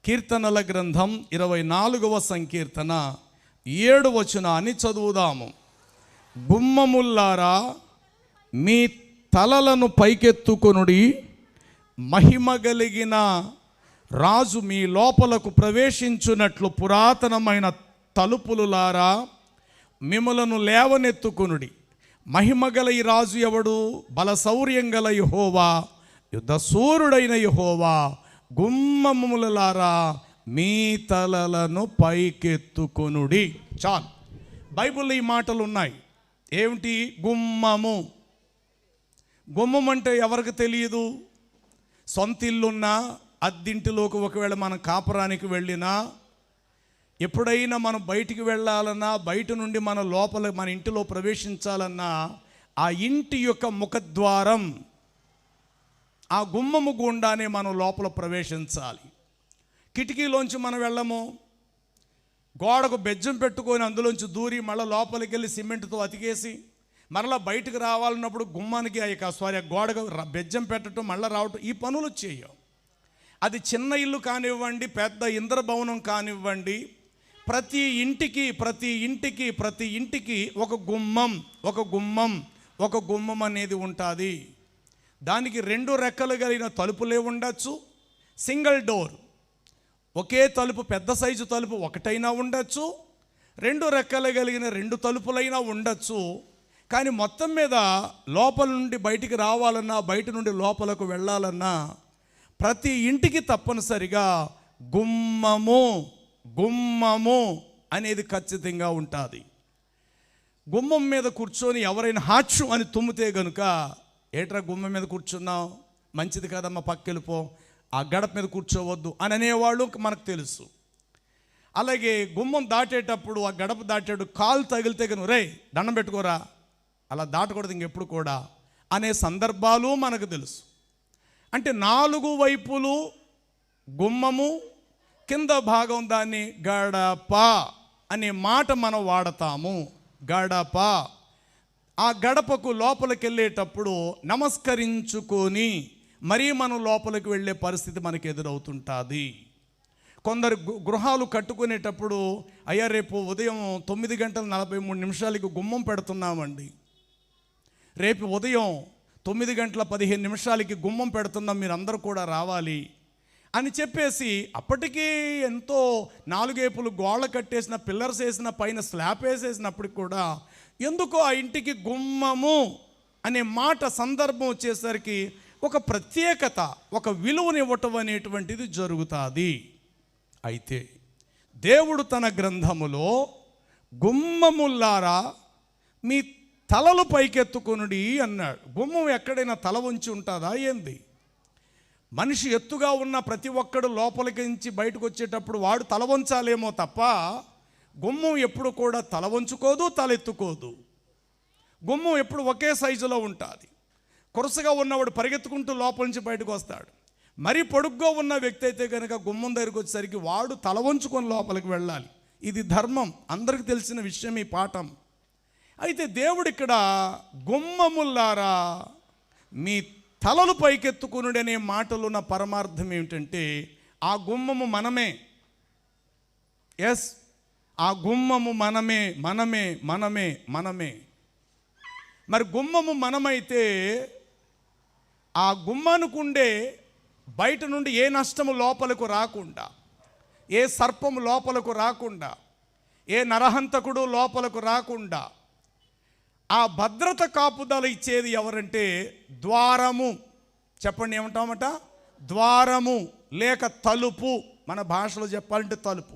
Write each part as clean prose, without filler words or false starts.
కీర్తనల గ్రంథం 24వ సంకీర్తన 7వ వచనాన్ని చదువుదాము. గుమ్మముల్లారా మీ తలలను పైకెత్తుకొనుడి, మహిమ కలిగిన రాజు మీ లోపలకు ప్రవేశించున్నట్లు పురాతనమైన తలుపులులారా మిమ్మలను లేవనెత్తుకొనుడి. మహిమగల ఈ రాజు ఎవడు? బలశౌర్యం గల యెహోవా, యుద్ధశూరుడైన యెహోవా. గుమ్మములారా మీ తలలను పైకెత్తుకొనుడి. చాలు, బైబిల్లో ఈ మాటలు ఉన్నాయి. ఏమిటి గుమ్మము? గుమ్మం అంటే ఎవరికి తెలియదు? సొంత ఇల్లున్నా, అద్దింటిలోకి ఒకవేళ మనం కాపురానికి వెళ్ళినా, ఎప్పుడైనా మనం బయటికి వెళ్ళాలన్నా, బయట నుండి మన లోపల మన ఇంటిలో ప్రవేశించాలన్నా, ఆ ఇంటి యొక్క ముఖద్వారం, ఆ గుమ్మము గుండానే మనం లోపల ప్రవేశించాలి. కిటికీలోంచి మనం వెళ్ళము. గోడకు బెజ్జం పెట్టుకొని అందులోంచి దూరి మళ్ళీ లోపలికి వెళ్ళి సిమెంట్తో అతికేసి మరలా బయటకు రావాలన్నప్పుడు గుమ్మానికి గోడకు బెజ్జం పెట్టడం, మళ్ళీ రావటం, ఈ పనులు చేయవు. అది చిన్న ఇల్లు కానివ్వండి, పెద్ద ఇంద్రభవనం కానివ్వండి, ప్రతి ఇంటికి ఒక గుమ్మం అనేది ఉంటుంది. దానికి 2 రెక్కలు కలిగిన తలుపులే ఉండొచ్చు. సింగిల్ డోర్, ఒకే తలుపు, పెద్ద సైజు తలుపు ఒకటైనా ఉండొచ్చు. 2 రెక్కలు కలిగిన 2 తలుపులైనా ఉండొచ్చు. కానీ మొత్తం మీద లోపల నుండి బయటికి రావాలన్నా, బయట నుండి లోపలకు వెళ్ళాలన్నా ప్రతి ఇంటికి తప్పనిసరిగా గుమ్మము అనేది ఖచ్చితంగా ఉంటుంది. గుమ్మం మీద కూర్చొని ఎవరైనా హాచ్చు అని తుమ్మితే గనుక, ఏట్రా గుమ్మం మీద కూర్చున్నావు, మంచిది కదమ్మా, పక్కెళ్ళిపో, ఆ గడప మీద కూర్చోవద్దు అని అనేవాళ్ళు మనకు తెలుసు. అలాగే గుమ్మం దాటేటప్పుడు, ఆ గడప దాటేటప్పుడు కాలు తగిలితే కనుక రే దండం పెట్టుకోరా, అలా దాటకూడదు ఇంకెప్పుడు కూడా అనే సందర్భాలు మనకు తెలుసు. అంటే 4 వైపులు గుమ్మము, కింద భాగం దాన్ని గడప అనే మాట మనం వాడతాము. గడప. ఆ గడపకు లోపలికి వెళ్ళేటప్పుడు నమస్కరించుకొని మరీ మనం లోపలికి వెళ్ళే పరిస్థితి మనకు ఎదురవుతుంటుంది. కొందరు గృహాలు కట్టుకునేటప్పుడు, అయ్యా రేపు ఉదయం 9:43 గుమ్మం పెడుతున్నామండి, రేపు ఉదయం 9:15 గుమ్మం పెడుతున్నాం, మీరు అందరూ కూడా రావాలి అని చెప్పేసి, అప్పటికీ ఎంతో 4 వైపులు గోళ్ళ కట్టేసిన, పిల్లర్స్ వేసిన, పైన స్లాబ్ వేసేసినప్పటికి కూడా ఎందుకో ఆ ఇంటికి గుమ్మము అనే మాట సందర్భం వచ్చేసరికి ఒక ప్రత్యేకత, ఒక విలువనివ్వటం అనేటువంటిది జరుగుతుంది. అయితే దేవుడు తన గ్రంథములో గుమ్మముల్లారా మీ తలలు పైకెత్తుకొనుడి అన్నాడు. గుమ్మం ఎక్కడైనా తల వంచి ఉంటుందా ఏంది? మనిషి ఎత్తుగా ఉన్న ప్రతి ఒక్కడు లోపలికి నుంచి బయటకు వచ్చేటప్పుడు వాడు తల వంచాలేమో తప్ప, గుమ్మం ఎప్పుడు కూడా తల వంచుకోదు, తలెత్తుకోదు. గుమ్మం ఎప్పుడు ఒకే సైజులో ఉంటుంది. కొరసగా ఉన్నవాడు పరిగెత్తుకుంటూ లోపల నుంచి బయటకు వస్తాడు. మరీ పొడుగ్గా ఉన్న వ్యక్తి అయితే కనుక గుమ్మం దగ్గరికి వచ్చేసరికి వాడు తల వంచుకొని లోపలికి వెళ్ళాలి. ఇది ధర్మం, అందరికీ తెలిసిన విషయం ఈ పాఠం. అయితే దేవుడు ఇక్కడ గుమ్మముల్లారా మీ తలలు పైకెత్తుకునుడు అనే మాటలు ఉన్న పరమార్థం ఏమిటంటే, ఆ గుమ్మము మనమే. ఎస్, ఆ గుమ్మము మనమే. మరి గుమ్మము మనమైతే ఆ గుమ్మానుకుండే బయట నుండి ఏ నష్టము లోపలకు రాకుండా, ఏ సర్పము లోపలకు రాకుండా, ఏ నరహంతకుడు లోపలకు రాకుండా ఆ భద్రత కాపుదల ఇచ్చేది ఎవరంటే ద్వారము. చెప్పండి, ఏమంటామట? ద్వారము లేక తలుపు. మన భాషలో చెప్పాలంటే తలుపు.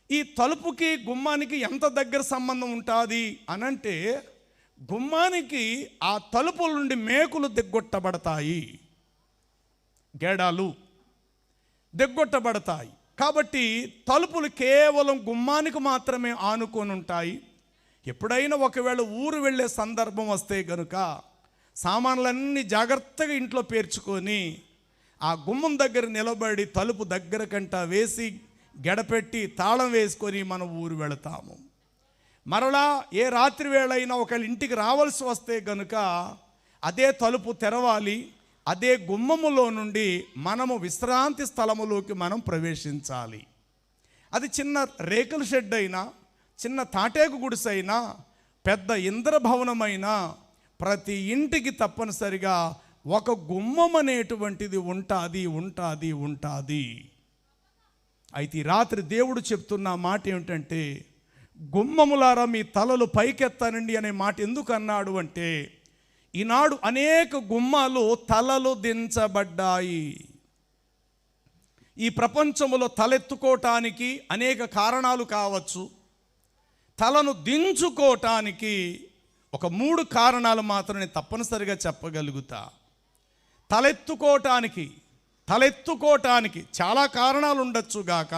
ఈ తలుపుకి గుమ్మానికి ఎంత దగ్గర సంబంధం ఉంటుంది అనంటే, గుమ్మానికి ఆ తలుపుల నుండి మేకులు దిగ్గొట్టబడతాయి, గేడాలు దిగ్గొట్టబడతాయి. కాబట్టి తలుపులు కేవలం గుమ్మానికి మాత్రమే ఆనుకొని ఉంటాయి. ఎప్పుడైనా ఒకవేళ ఊరు వెళ్ళే సందర్భం వస్తే గనుక సామాన్లన్నీ జాగ్రత్తగా ఇంట్లో పేర్చుకొని ఆ గుమ్మం దగ్గర నిలబడి తలుపు దగ్గర కంట వేసి గడపెట్టి తాళం వేసుకొని మనం ఊరు వెళతాము. మరలా ఏ రాత్రి వేళైనా ఒకవేళ ఇంటికి రావాల్సి వస్తే గనుక అదే తలుపు తెరవాలి. అదే గుమ్మములో నుండి మనము విశ్రాంతి స్థలములోకి మనం ప్రవేశించాలి. అది చిన్న రేకుల షెడ్ అయినా, చిన్న తాటేకు గుడిసైనా, పెద్ద ఇంద్రభవనమైనా ప్రతి ఇంటికి తప్పనిసరిగా ఒక గుమ్మం అనేటువంటిది ఉంటుంది. అయితే ఈ రాత్రి దేవుడు చెప్తున్న మాట ఏమిటంటే, గుమ్మములారా మీ తలలు పైకెత్తానండి అనే మాట ఎందుకు అన్నాడు అంటే, ఈనాడు అనేక గుమ్మాలు తలలు దించబడ్డాయి. ఈ ప్రపంచంలో తలెత్తుకోవటానికి అనేక కారణాలు కావచ్చు. తలను దించుకోవటానికి ఒక 3 కారణాలు మాత్రమే తప్పనిసరిగా చెప్పగలుగుతా. తలెత్తుకోవటానికి చాలా కారణాలు ఉండొచ్చు గాక,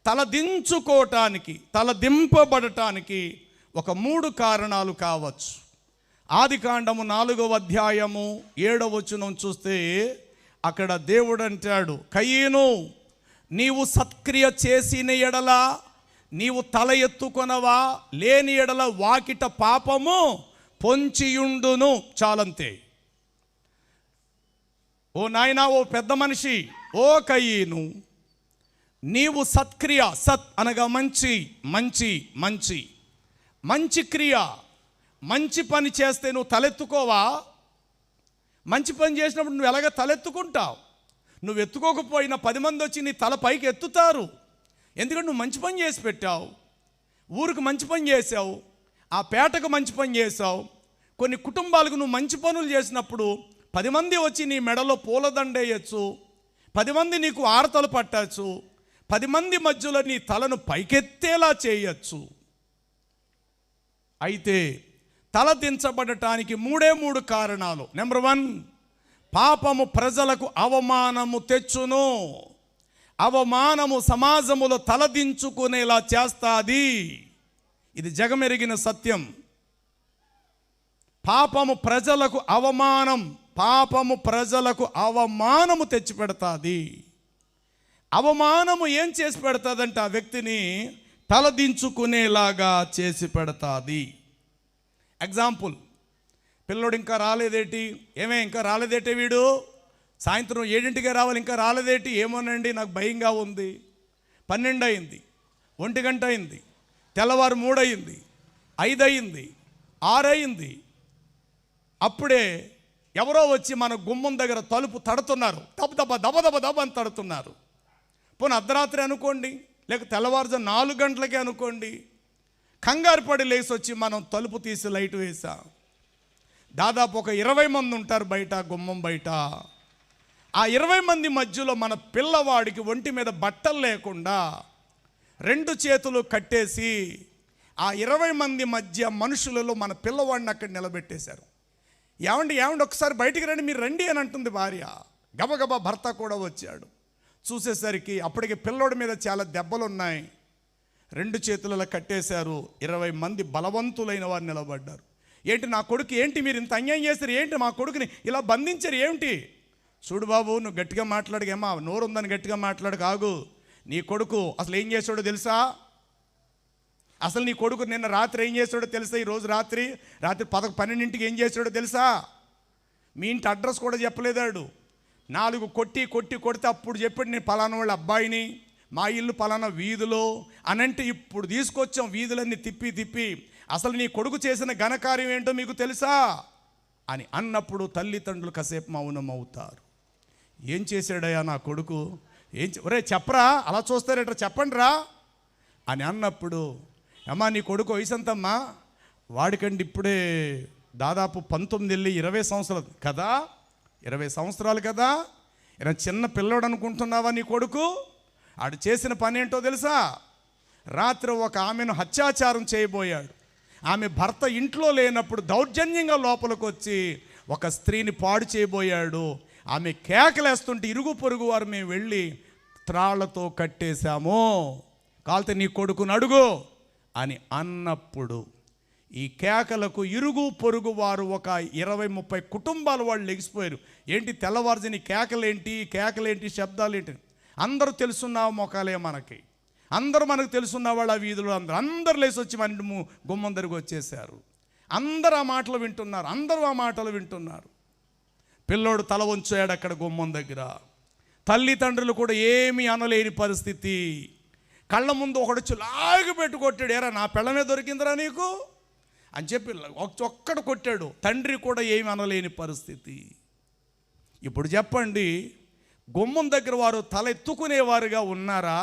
తల దింపబడటానికి ఒక 3 కారణాలు కావచ్చు. ఆదికాండము 4వ అధ్యాయము 7వ వచనం చూస్తే అక్కడ దేవుడు అంటాడు, కయీను, నీవు సత్క్రియ చేసిన ఎడల నీవు తల ఎత్తుకొనవా, లేని ఎడల వాకిట పాపము పొంచియుండును. చాలంతే. ఓ నాయనా, ఓ పెద్ద మనిషి, ఓ కయీను, నీవు సత్క్రియ, సత్ అనగా మంచి క్రియ, మంచి పని చేస్తే నువ్వు తలెత్తుకోవా? మంచి పని చేసినప్పుడు నువ్వు ఎలాగ తలెత్తుకుంటావు? నువ్వు ఎత్తుకోకపోయినా 10 మంది వచ్చి నీ తల పైకి ఎత్తుతారు. ఎందుకంటే నువ్వు మంచి పని చేసి పెట్టావు, ఊరికి మంచి పని చేసావు, ఆ పేటకు మంచి పని చేసావు. కొన్ని కుటుంబాలకు నువ్వు మంచి పనులు చేసినప్పుడు 10 మంది వచ్చి నీ మెడలో పూలదండ వేయచ్చు, 10 మంది నీకు ఆరతలు పట్టచ్చు, 10 మంది మధ్యలో నీ తలను పైకెత్తేలా చేయొచ్చు. అయితే తల దించబడటానికి 3 కారణాలు. నెంబర్ 1, పాపము ప్రజలకు అవమానము తెచ్చును. అవమానము సమాజములో తలదించుకునేలా చేస్తాది. ఇది జగమెరిగిన సత్యం. పాపము ప్రజలకు అవమానము తెచ్చిపెడతాది. అవమానము ఏం చేసి పెడతాదంటే ఆ వ్యక్తిని తలదించుకునేలాగా చేసి పెడతాది. ఎగ్జాంపుల్, పిల్లోడు ఇంకా రాలేదేటి, ఇంకా రాలేదేటే, వీడు సాయంత్రం 7ంటికే రావాలి, ఇంకా రాలేదేటి, ఏమోనండి నాకు భయంగా ఉంది. 12 అయింది, 1 గంట అయింది, తెల్లవారు 3 అయింది, 5 అయింది, 6 అయింది. అప్పుడే ఎవరో వచ్చి మన గుమ్మం దగ్గర తలుపు తడుతున్నారు, దబ అని తడుతున్నారు. పోనీ అర్ధరాత్రి అనుకోండి, లేక తెల్లవారుజాము 4 గంటలకే అనుకోండి. కంగారు పడి లేచి వచ్చి మనం తలుపు తీసి లైట్ వేసాం. దాదాపు ఒక 20 మంది ఉంటారు బయట, గుమ్మం బయట. ఆ 20 మంది మధ్యలో మన పిల్లవాడికి ఒంటి మీద బట్టలు లేకుండా 2 చేతులు కట్టేసి ఆ 20 మంది మధ్య మనుషులలో మన పిల్లవాడిని అక్కడ నిలబెట్టేశారు. ఏమండి ఒకసారి బయటికి రండి, మీరు రండి అని అంటుంది భార్య. గబగబా భర్త కూడా వచ్చాడు. చూసేసరికి అప్పటికి పిల్లోడి మీద చాలా దెబ్బలు ఉన్నాయి. 2 చేతులలో కట్టేశారు. 20 మంది బలవంతులైన వారు నిలబడ్డారు. ఏంటి నా కొడుకు, ఏంటి మీరు ఇంత అన్యాయం చేస్తారు, ఏంటి మా కొడుకుని ఇలా బంధించారు ఏమిటి? చూడు బాబు, నువ్వు గట్టిగా మాట్లాడగేమా, నోరు ఉందని గట్టిగా మాట్లాడు కాగు. నీ కొడుకు అసలు ఏం చేశాడో తెలుసా? అసలు నీ కొడుకు నిన్న రాత్రి ఏం చేశాడో తెలుసా? ఈరోజు రాత్రి 12ంటికి ఏం చేశాడో తెలుసా? మీ ఇంటి అడ్రస్ కూడా చెప్పలేదాడు. 4 కొడితే అప్పుడు చెప్పాడు, నేను పలానా వాళ్ళ అబ్బాయిని, మా ఇల్లు పలానా వీధిలో అనంటే ఇప్పుడు తీసుకొచ్చాం వీధులన్నీ తిప్పి అసలు నీ కొడుకు చేసిన ఘనకార్యం ఏంటో మీకు తెలుసా అని అన్నప్పుడు తల్లిదండ్రులు కాసేపు మౌనం అవుతారు. ఏం చేశాడయ్యా నా కొడుకు, ఒరే చెప్పరా, అలా చూస్తారేట్రా, చెప్పండి రా అని అన్నప్పుడు, అమ్మా నీ కొడుకు వయసు ఎంతమ్మా? వాడికండి ఇప్పుడే దాదాపు 19 వెళ్ళి 20 సంవత్సరాలు కదా, 20 సంవత్సరాలు కదా, చిన్న పిల్లోడు అనుకుంటున్నావా నీ కొడుకు? ఆడు చేసిన పని ఏంటో తెలుసా? రాత్రి ఒక ఆమెను హత్యాచారం చేయబోయాడు. ఆమె భర్త ఇంట్లో లేనప్పుడు దౌర్జన్యంగా లోపలికి వచ్చి ఒక స్త్రీని పాడు చేయబోయాడు. ఆమె కేకలేస్తుంటే ఇరుగు పొరుగు వారు మేము వెళ్ళి త్రాళ్లతో కట్టేశాము, కాలితే నీ కొడుకుని అడుగు అని అన్నప్పుడు ఈ కేకలకు ఇరుగు పొరుగు వారు ఒక 20-30 కుటుంబాల వాళ్ళు లెగిసిపోయారు. ఏంటి తెల్లవారుజాని కేకలేంటి శబ్దాలు ఏంటి? అందరూ తెలుసున్న మొఖాలే మనకి, అందరూ మనకు తెలుసున్న వాళ్ళు ఆ వీధులు అందరూ లేచి వచ్చి మన గుమ్మం దగ్గరకు వచ్చేసారు. అందరూ ఆ మాటలు వింటున్నారు. పిల్లోడు తల వంచాడు అక్కడ గుమ్మం దగ్గర. తల్లిదండ్రులు కూడా ఏమీ అనలేని పరిస్థితి. కళ్ళ ముందు ఒకడొచ్చి లాగి పెట్టి కొట్టాడు. ఏరా నా పిల్లమే దొరికిందిరా నీకు అని చెప్పి ఒక్కడు కొట్టాడు. తండ్రి కూడా ఏమి అనలేని పరిస్థితి. ఇప్పుడు చెప్పండి, గుమ్మం దగ్గర వారు తల ఎత్తుకునేవారుగా ఉన్నారా,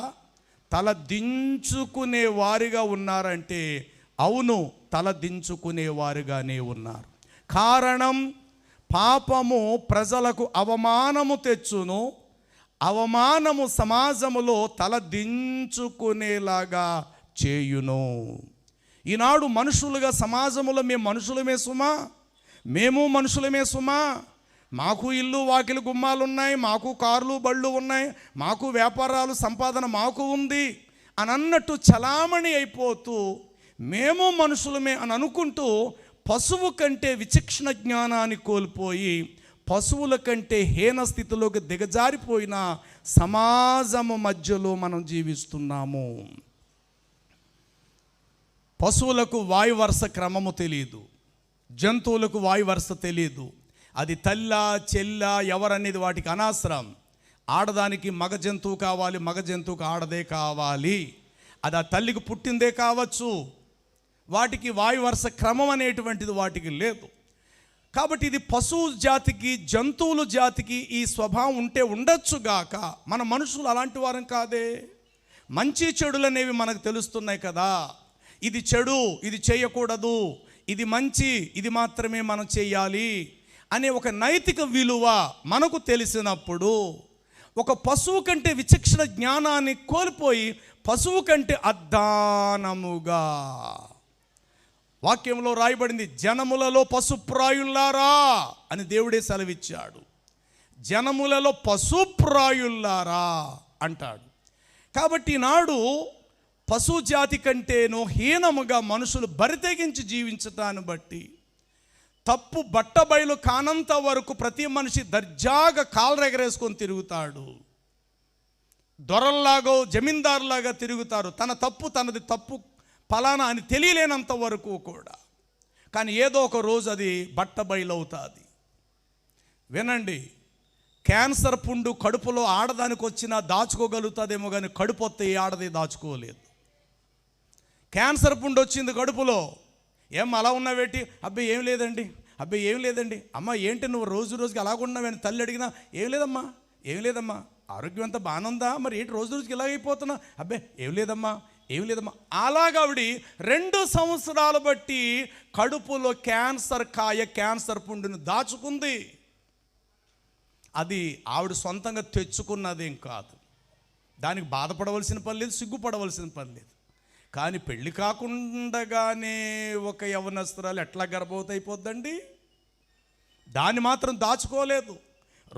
తల దించుకునేవారుగా ఉన్నారంటే అవును, తల దించుకునేవారుగానే ఉన్నారు. కారణం, పాపము ప్రజలకు అవమానము తెచ్చును, అవమానము సమాజములో తల దించుకునేలాగా చేయును. ఈనాడు మనుషులుగా సమాజంలో మేము మనుషులమే సుమా, మేము మనుషులమే సుమా, మాకు ఇల్లు వాకిలి గుమ్మాలు ఉన్నాయి, మాకు కార్లు బళ్ళు ఉన్నాయి, మాకు వ్యాపారాలు సంపాదన మాకు ఉంది అని అన్నట్టు చలామణి అయిపోతూ మేము మనుషులమే అని అనుకుంటూ పశువు కంటే విచక్షణ జ్ఞానాన్ని కోల్పోయి పశువుల కంటే హీన స్థితిలోకి దిగజారిపోయిన సమాజము మధ్యలో మనం జీవిస్తున్నాము. పశువులకు వాయు వరుస క్రమము తెలియదు, జంతువులకు వాయు వరుస తెలియదు. అది తల్ల చెల్ల ఎవరనేది వాటికి అనవసరం. ఆడదానికి మగ జంతువు కావాలి, మగ జంతువుకి ఆడదే కావాలి. అది ఆ తల్లికి పుట్టిందే కావచ్చు. వాటికి వాయు వరుస క్రమం అనేటువంటిది వాటికి లేదు. కాబట్టి ఇది పశువు జాతికి జంతువుల జాతికి ఈ స్వభావం ఉంటే ఉండొచ్చుగాక, మన మనుషులు అలాంటి వారం కాదే. మంచి చెడులు అనేవి మనకు తెలుస్తున్నాయి కదా. ఇది చెడు, ఇది చేయకూడదు, ఇది మంచి, ఇది మాత్రమే మనం చేయాలి అనే ఒక నైతిక విలువ మనకు తెలిసినప్పుడు ఒక పశువు కంటే విచక్షణ జ్ఞానాన్ని కోల్పోయి పశువు కంటే అద్దానముగా, వాక్యంలో రాయబడింది, జనములలో పశుప్రాయుల్లారా అని దేవుడే సెలవిచ్చాడు. జనములలో పశుప్రాయుల్లారా అంటాడు. కాబట్టి నాడు పశు జాతి కంటేనో హీనముగా మనుషులు బరితెగించి జీవించటాన్ని బట్టి తప్పు బట్టబయలు కానంత వరకు ప్రతి మనిషి దర్జాగా కాలరెగరేసుకొని తిరుగుతాడు. దొరల్లాగో జమీందారులాగా తిరుగుతారు. తన తప్పు తనది తప్పు ఫలానా అని తెలియలేనంత వరకు కూడా. కానీ ఏదో ఒక రోజు అది బట్టబయలవుతుంది. వినండి, క్యాన్సర్ పుండు కడుపులో ఆడదానికి వచ్చినా దాచుకోగలుగుతుందేమో కానీ కడుపు వస్తే ఏ ఆడది దాచుకోలేదు. క్యాన్సర్ పుండు వచ్చింది కడుపులో, ఏం అలా ఉన్నావేటి, అబ్బాయి ఏం లేదండి, అబ్బాయి ఏం లేదండి, అమ్మ ఏంటి నువ్వు రోజు రోజుకి అలాగున్నావని తల్లి అడిగినా ఏం లేదమ్మా, ఏం లేదమ్మా, ఆరోగ్యం అంతా బాగానే ఉందా, మరి ఏంటి రోజు రోజుకి ఇలాగైపోతున్నా, అబ్బాయి ఏం లేదమ్మా, ఏం లేదమ్మా. అలాగావిడి 2 సంవత్సరాలు బట్టి కడుపులో క్యాన్సర్ కాయ, క్యాన్సర్ పుండును దాచుకుంది. అది ఆవిడ సొంతంగా తెచ్చుకున్నదేం కాదు. దానికి బాధపడవలసిన పని లేదు, సిగ్గుపడవలసిన పని లేదు. కానీ పెళ్ళి కాకుండగానే ఒక యవ్వనస్తురాలు ఎట్లా గర్భవతి అయిపోద్దండి? దాన్ని మాత్రం దాచుకోలేదు.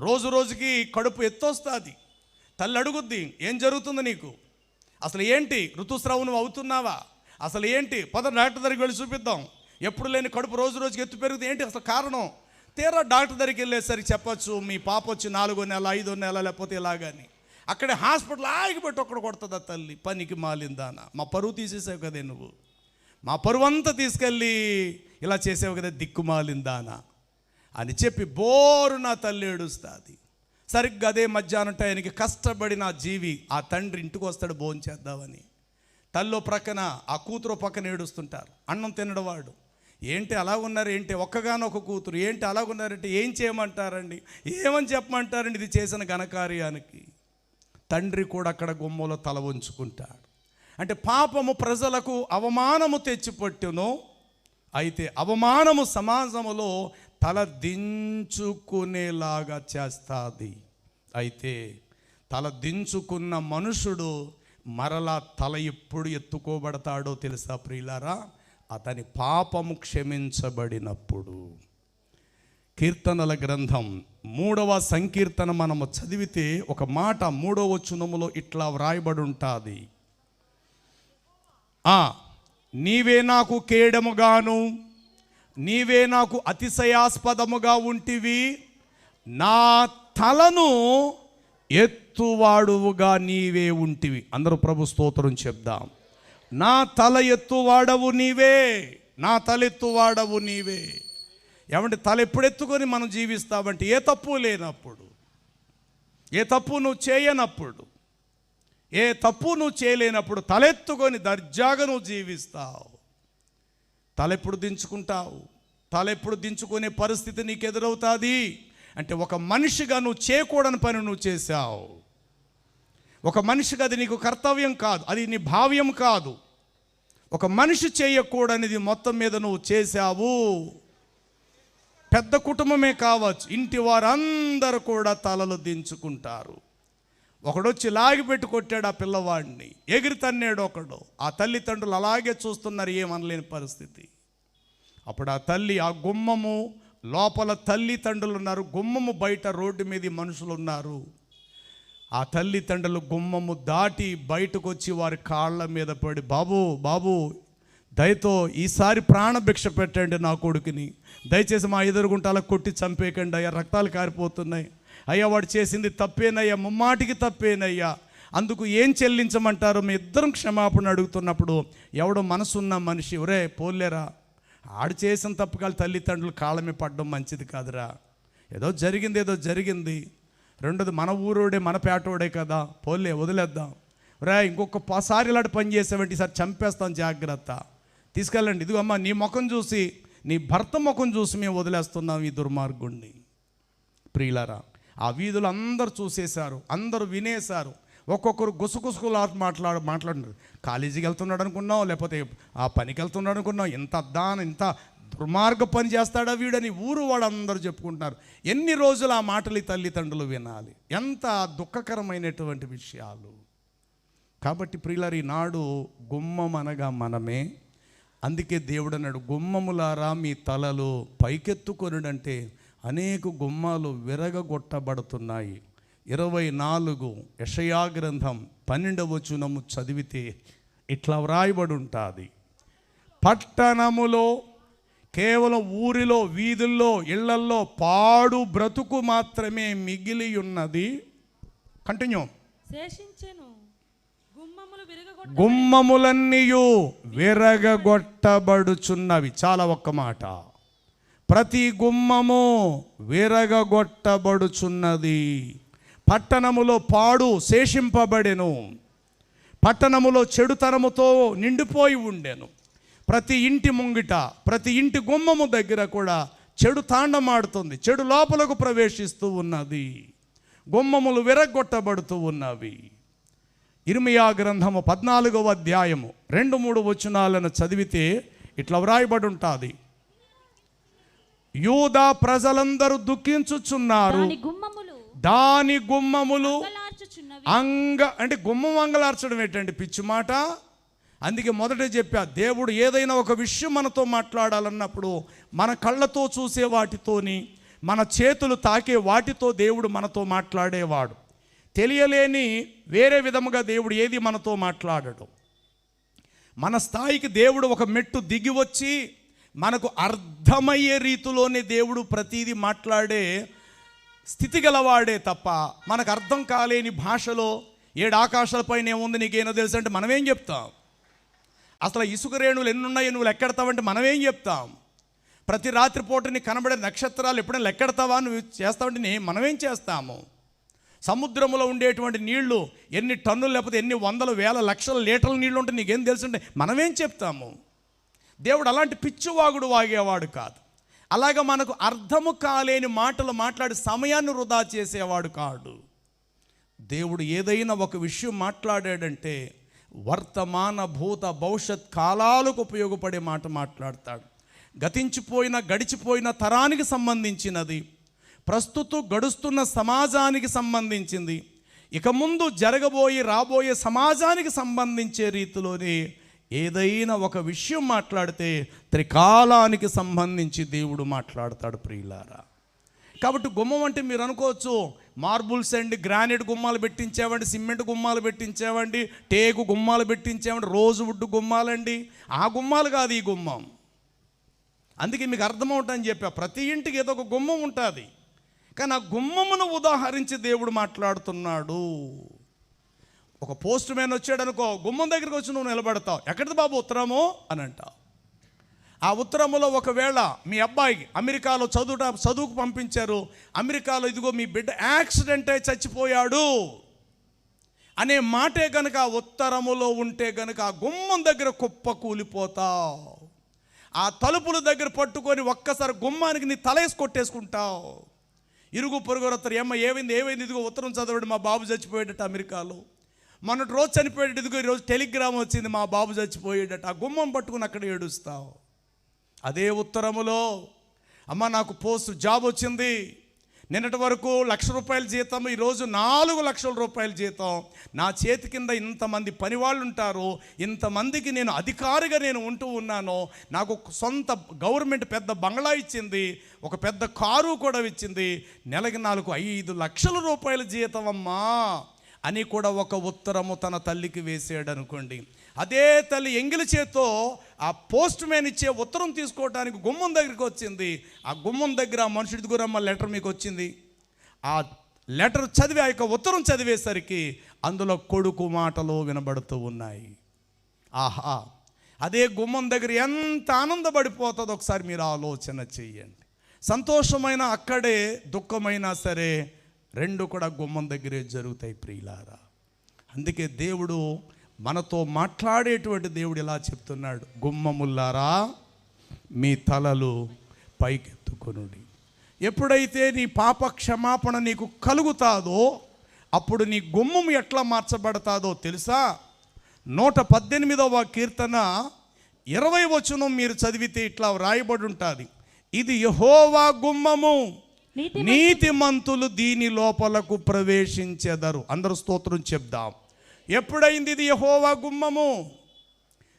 రోజు రోజుకి కడుపు ఎత్తొస్తుంది. తల్లి అడుగుద్ది, ఏం జరుగుతుంది నీకు, అసలు ఏంటి, ఋతుస్రావం అవుతున్నావా, అసలు ఏంటి, పద డాక్టర్ దగ్గరికి వెళ్ళి చూపిద్దాం. ఎప్పుడు లేని కడుపు రోజు రోజుకి ఎత్తు పెరుగుతుంది, ఏంటి అసలు కారణం? తీరా డాక్టర్ దగ్గరికి వెళ్ళేసరికి చెప్పచ్చు, మీ పాప వచ్చి 4వ నెల 5వ నెల లేకపోతే ఇలాగని. అక్కడే హాస్పిటల్ ఆగిపెట్టి ఒక్కడ కొడుతుందా తల్లి, పనికి మాలిందానా, మా పరువు తీసేసావు కదే నువ్వు, మా పరువు అంతా తీసుకెళ్ళి ఇలా చేసావు కదా దిక్కుమాలిందానా అని చెప్పి బోరు నా తల్లి ఏడుస్తుంది. సరిగ్గా అదే మధ్యాహ్నం టైంకి కష్టపడిన జీవి ఆ తండ్రి ఇంటికి వస్తాడు భోజనం చేద్దామని. తల్లో ప్రక్కన ఆ కూతురు పక్కన ఏడుస్తుంటారు. అన్నం తినడవాడు, ఏంటి అలా ఉన్నారు, ఏంటి ఒక్కగానొక కూతురు, ఏంటి అలాగున్నారంటే ఏం చేయమంటారండి, ఏమని చెప్పమంటారండి ఇది చేసిన ఘనకార్యానికి. తండ్రి కూడా అక్కడ గుమ్మలో తల ఉంచుకుంటాడు. అంటే పాపము ప్రజలకు అవమానము తెచ్చిపెట్టును, అయితే అవమానము సమాజములో తల దించుకునేలాగా చేస్తుంది. అయితే తల దించుకున్న మనుషుడు మరలా తల ఎప్పుడు ఎత్తుకోబడతాడో తెలుసా ప్రియులారా? అతని పాపము క్షమించబడినప్పుడు. కీర్తనల గ్రంథం 3వ సంకీర్తన మనము చదివితే ఒక మాట 3వ వచనములో ఇట్లా వ్రాయబడి ఉంటుంది, నీవే నాకు కేడముగాను నీవే నాకు అతిశయాస్పదముగా ఉంటివి, నా తలను ఎత్తువాడువుగా నీవే ఉంటివి. అందరూ ప్రభు స్తోత్రం చెప్దాం. నా తల ఎత్తువాడవు నీవే, నా తల ఎత్తువాడవు నీవే. ఏమంటే తల ఎప్పుడెత్తుకొని మనం జీవిస్తామంటే ఏ తప్పు లేనప్పుడు, ఏ తప్పు నువ్వు చేయనప్పుడు, ఏ తప్పు నువ్వు చేయలేనప్పుడు తలెత్తుకొని దర్జాగా నువ్వు జీవిస్తావు. తలెప్పుడు దించుకుంటావు? తలెప్పుడు దించుకునే పరిస్థితి నీకు ఎదురవుతుంది అంటే ఒక మనిషిగా నువ్వు చేయకూడని పని నువ్వు చేశావు. ఒక మనిషిగా అది నీకు కర్తవ్యం కాదు, అది నీ భావ్యం కాదు. ఒక మనిషి చేయకూడనిది మొత్తం మీద నువ్వు చేశావు. పెద్ద కుటుంబమే కావచ్చు, ఇంటి వారందరూ కూడా తలలు దించుకుంటారు. ఒకడొచ్చి లాగిపెట్టి కొట్టాడు ఆ పిల్లవాడిని, ఎగిరి తన్నాడు ఒకడు. ఆ తల్లిదండ్రులు అలాగే చూస్తున్నారు, ఏమనలేని పరిస్థితి. అప్పుడు ఆ తల్లి, ఆ గుమ్మము లోపల తల్లిదండ్రులు ఉన్నారు, గుమ్మము బయట రోడ్డు మీద మనుషులు ఉన్నారు. ఆ తల్లిదండ్రులు గుమ్మము దాటి బయటకు వచ్చి వారి కాళ్ళ మీద పడి, బాబు బాబు దయతో ఈసారి ప్రాణభిక్ష పెట్టండి నా కొడుకుని, దయచేసి మా ఎదురుగుంటాల కొట్టి చంపేయకండి అయ్యా, రక్తాలు కారిపోతున్నాయి అయ్యా, వాడు చేసింది తప్పేనయ్యా, ముమ్మాటికి తప్పేనయ్యా, అందుకు ఏం చెల్లించమంటారు? మీ ఇద్దరం క్షమాపణ అడుగుతున్నప్పుడు ఎవడో మనసున్న మనిషి, ఒరే పోలేరా, ఆడు చేసిన తప్పుకాలు తల్లిదండ్రులు కాళ్ళమే పడడం మంచిది కాదురా, ఏదో జరిగింది. రెండోది మన ఊరోడే మన పేటోడే కదా, పోలే వదిలేద్దాం. రా ఇంకొకసారి ఇలాంటి పని చేసావంటే ఈసారి చంపేస్తాం, జాగ్రత్త, తీసుకెళ్ళండి. ఇదిగో అమ్మ నీ ముఖం చూసి, నీ భర్త ముఖం చూసి మేము వదిలేస్తున్నాం ఈ దుర్మార్గుణ్ణి. ప్రియులారా, ఆ వీధులు అందరూ చూసేశారు, అందరూ వినేశారు. ఒక్కొక్కరు గుసగుసగులా మాట్లాడినారు. కాలేజీకి వెళ్తున్నాడు అనుకున్నాం, లేకపోతే ఆ పనికి వెళ్తున్నాడు అనుకున్నాం, ఇంత దుర్మార్గ పని చేస్తాడా వీడని ఊరు వాళ్ళందరూ చెప్పుకుంటున్నారు. ఎన్ని రోజులు ఆ మాటలు ఈ తల్లిదండ్రులు వినాలి? ఎంత దుఃఖకరమైనటువంటి విషయాలు. కాబట్టి ప్రియులారా, ఈనాడు గుమ్మం అనగా మనమే. అందుకే దేవుడు అన్నాడు, గుమ్మములారా మీ తలలు పైకెత్తుకొనుడంటే అనేక గుమ్మాలు విరగగొట్టబడుతున్నాయి. 24 యెషయా గ్రంథం 12వ వచనము చదివితే ఇట్లా వ్రాయబడి ఉంటుంది, పట్టణములో కేవలం ఊరిలో వీధుల్లో ఇళ్లల్లో పాడు బ్రతుకు మాత్రమే మిగిలి ఉన్నది. కంటిన్యూ. గుమ్మములన్నీయు విరగగొట్టబడుచున్నవి. చాలా ఒక్క మాట, ప్రతి గుమ్మము విరగగొట్టబడుచున్నది. పట్టణములో పాడు శేషింపబడెను, పట్టణములో చెడుతనముతో నిండిపోయి ఉండెను. ప్రతి ఇంటి ముంగిట, ప్రతి ఇంటి గుమ్మము దగ్గర కూడా చెడు తాండమాడుతుంది, చెడు లోపలకు ప్రవేశిస్తూ ఉన్నది, గుమ్మములు విరగొట్టబడుతూ ఉన్నవి. ఇర్మియా గ్రంథము 14వ అధ్యాయము 2-3 వచనాలను చదివితే ఇట్లా వ్రాయబడి ఉంటుంది, యూదా ప్రజలందరూ దుఃఖించుచున్నారు, దాని గుమ్మములు అంటే గుమ్మం అంగలార్చడం ఏంటండి, పిచ్చి మాట. అందుకే మొదట చెప్పా, దేవుడు ఏదైనా ఒక విషయం మనతో మాట్లాడాలన్నప్పుడు మన కళ్ళతో చూసే వాటితోని, మన చేతులు తాకే వాటితో దేవుడు మనతో మాట్లాడేవాడు. తెలియలేని వేరే విధముగా దేవుడు ఏది మనతో మాట్లాడడు. మన స్థాయికి దేవుడు ఒక మెట్టు దిగి వచ్చి మనకు అర్థమయ్యే రీతిలోనే దేవుడు ప్రతీది మాట్లాడే స్థితి గలవాడే తప్ప, మనకు అర్థం కాలేని భాషలో 7 ఆకాశాలపైన ఏముంది నీకేనో తెలుసు అంటే మనమేం చెప్తాం? అసలు ఇసుక రేణువులు ఎన్నున్నాయో నువ్వు లెక్కెడతావంటే మనమేం చెప్తాం? ప్రతి రాత్రిపూట నీకు కనబడే నక్షత్రాలు ఎప్పుడైనా లెక్కెడతావా నువ్వు చేస్తావంటే మనమేం చేస్తాము? సముద్రంలో ఉండేటువంటి నీళ్లు ఎన్ని టన్నులు లేకపోతే ఎన్ని వందల వేల లక్షల లీటర్ల నీళ్ళు ఉంటే నీకేం తెలుసుంటే మనమేం చెప్తాము? దేవుడు అలాంటి పిచ్చివాగుడు వాగేవాడు కాదు. అలాగా మనకు అర్థము కాలేని మాటలు మాట్లాడి సమయాన్ని వృధా చేసేవాడు కాడు. దేవుడు ఏదైనా ఒక విషయం మాట్లాడాడంటే వర్తమాన భూత భవిష్యత్ కాలాలకు ఉపయోగపడే మాట మాట్లాడతాడు. గడిచిపోయిన తరానికి సంబంధించినది, ప్రస్తుతం గడుస్తున్న సమాజానికి సంబంధించింది, ఇక ముందు రాబోయే సమాజానికి సంబంధించే రీతిలోనే ఏదైనా ఒక విషయం మాట్లాడితే త్రికాలానికి సంబంధించి దేవుడు మాట్లాడతాడు ప్రియులారా. కాబట్టి గుమ్మం అంటే మీరు అనుకోవచ్చు, మార్బుల్స్ అండి, గ్రానైట్ గుమ్మాలు పెట్టించామండి, సిమెంట్ గుమ్మాలు పెట్టించామండి, టేకు గుమ్మాలు పెట్టించామండి, రోజు వుడ్ గుమ్మాలండి. ఆ గుమ్మాలు కాదు ఈ గుమ్మం. అందుకే మీకు అర్థమవుతుందని చెప్పా, ప్రతి ఇంటికి ఏదో ఒక గుమ్మం ఉంటుంది. కానీ ఆ గుమ్మమును ఉదాహరించి దేవుడు మాట్లాడుతున్నాడు. ఒక పోస్ట్ మ్యాన్ వచ్చాడు అనుకో, గుమ్మం దగ్గరికి వచ్చి నువ్వు నిలబడతావు, ఎక్కడిది బాబు ఉత్తరము అని అంటావు. ఆ ఉత్తరములో ఒకవేళ మీ అబ్బాయికి అమెరికాలో చదువుకు పంపించారు, అమెరికాలో ఇదిగో మీ బిడ్డ యాక్సిడెంట్ అయి చచ్చిపోయాడు అనే మాటే గనుక ఆ ఉత్తరములో ఉంటే గనుక ఆ గుమ్మం దగ్గర కుప్ప కూలిపోతావు. ఆ తలుపుల దగ్గర పట్టుకొని ఒక్కసారి గుమ్మానికి నీ తలేసి కొట్టేసుకుంటావు. ఇరుగు పొరుగు వస్తారు, ఏమైంది ఇదిగో ఉత్తరం చదవడు, మా బాబు చచ్చిపోయేటట్టు అమెరికాలో, మొన్నటి రోజు చనిపోయేటట్టు, ఇదిగో ఈరోజు టెలిగ్రామ్ వచ్చింది మా బాబు చచ్చిపోయేటట్టు. ఆ గుమ్మం పట్టుకుని అక్కడ ఏడుస్తావు. అదే ఉత్తరములో అమ్మ నాకు పోస్ట్ జాబ్ వచ్చింది, నిన్నటి వరకు 1,00,000 రూపాయల జీతం, ఈరోజు 4,00,000 రూపాయల జీతం, నా చేతి కింద ఇంతమంది పనివాళ్ళు ఉంటారు, ఇంతమందికి నేను అధికారిగా నేను ఉంటూ ఉన్నాను, నాకు సొంత గవర్నమెంట్ పెద్ద బంగ్లా ఇచ్చింది, ఒక పెద్ద కారు కూడా ఇచ్చింది, నెలకి 5,00,000 రూపాయల జీతం అమ్మా అని కూడా ఒక ఉత్తరము తన తల్లికి వేసాడు అనుకోండి. అదే తల్లి ఎంగిలి చేత్తో ఆ పోస్ట్ మ్యాన్ ఇచ్చే ఉత్తరం తీసుకోవడానికి గుమ్మం దగ్గరికి వచ్చింది. ఆ గుమ్మం దగ్గర ఆ మనుషుడి గురమ్మ లెటర్ మీకు వచ్చింది. ఆ లెటర్ చదివి ఆ యొక్క ఉత్తరం చదివేసరికి అందులో కొడుకు మాటలు వినబడుతూ ఉన్నాయి. ఆహా, అదే గుమ్మం దగ్గర ఎంత ఆనందపడిపోతుందో ఒకసారి మీరు ఆలోచన చెయ్యండి. సంతోషమైన అక్కడే, దుఃఖమైనా సరే రెండు కూడా గుమ్మం దగ్గరే జరుగుతాయి ప్రియులారా. అందుకే దేవుడు మనతో మాట్లాడేటువంటి దేవుడు ఇలా చెప్తున్నాడు, గుమ్మముల్లారా మీ తలలు పైకెత్తుకొనుడి. ఎప్పుడైతే నీ పాప క్షమాపణ నీకు కలుగుతాదో అప్పుడు నీ గుమ్మం ఎట్లా మార్చబడతాదో తెలుసా? 118వ కీర్తన 20వ వచనం మీరు చదివితే ఇట్లా వ్రాయబడి ఉంటుంది, ఇది యెహోవా గుమ్మము, నీతిమంతులు దీని లోపలకు ప్రవేశించెదరు. అందరూ స్తోత్రం చెప్దాం. ఎప్పుడైంది ఇది యెహోవా గుమ్మము?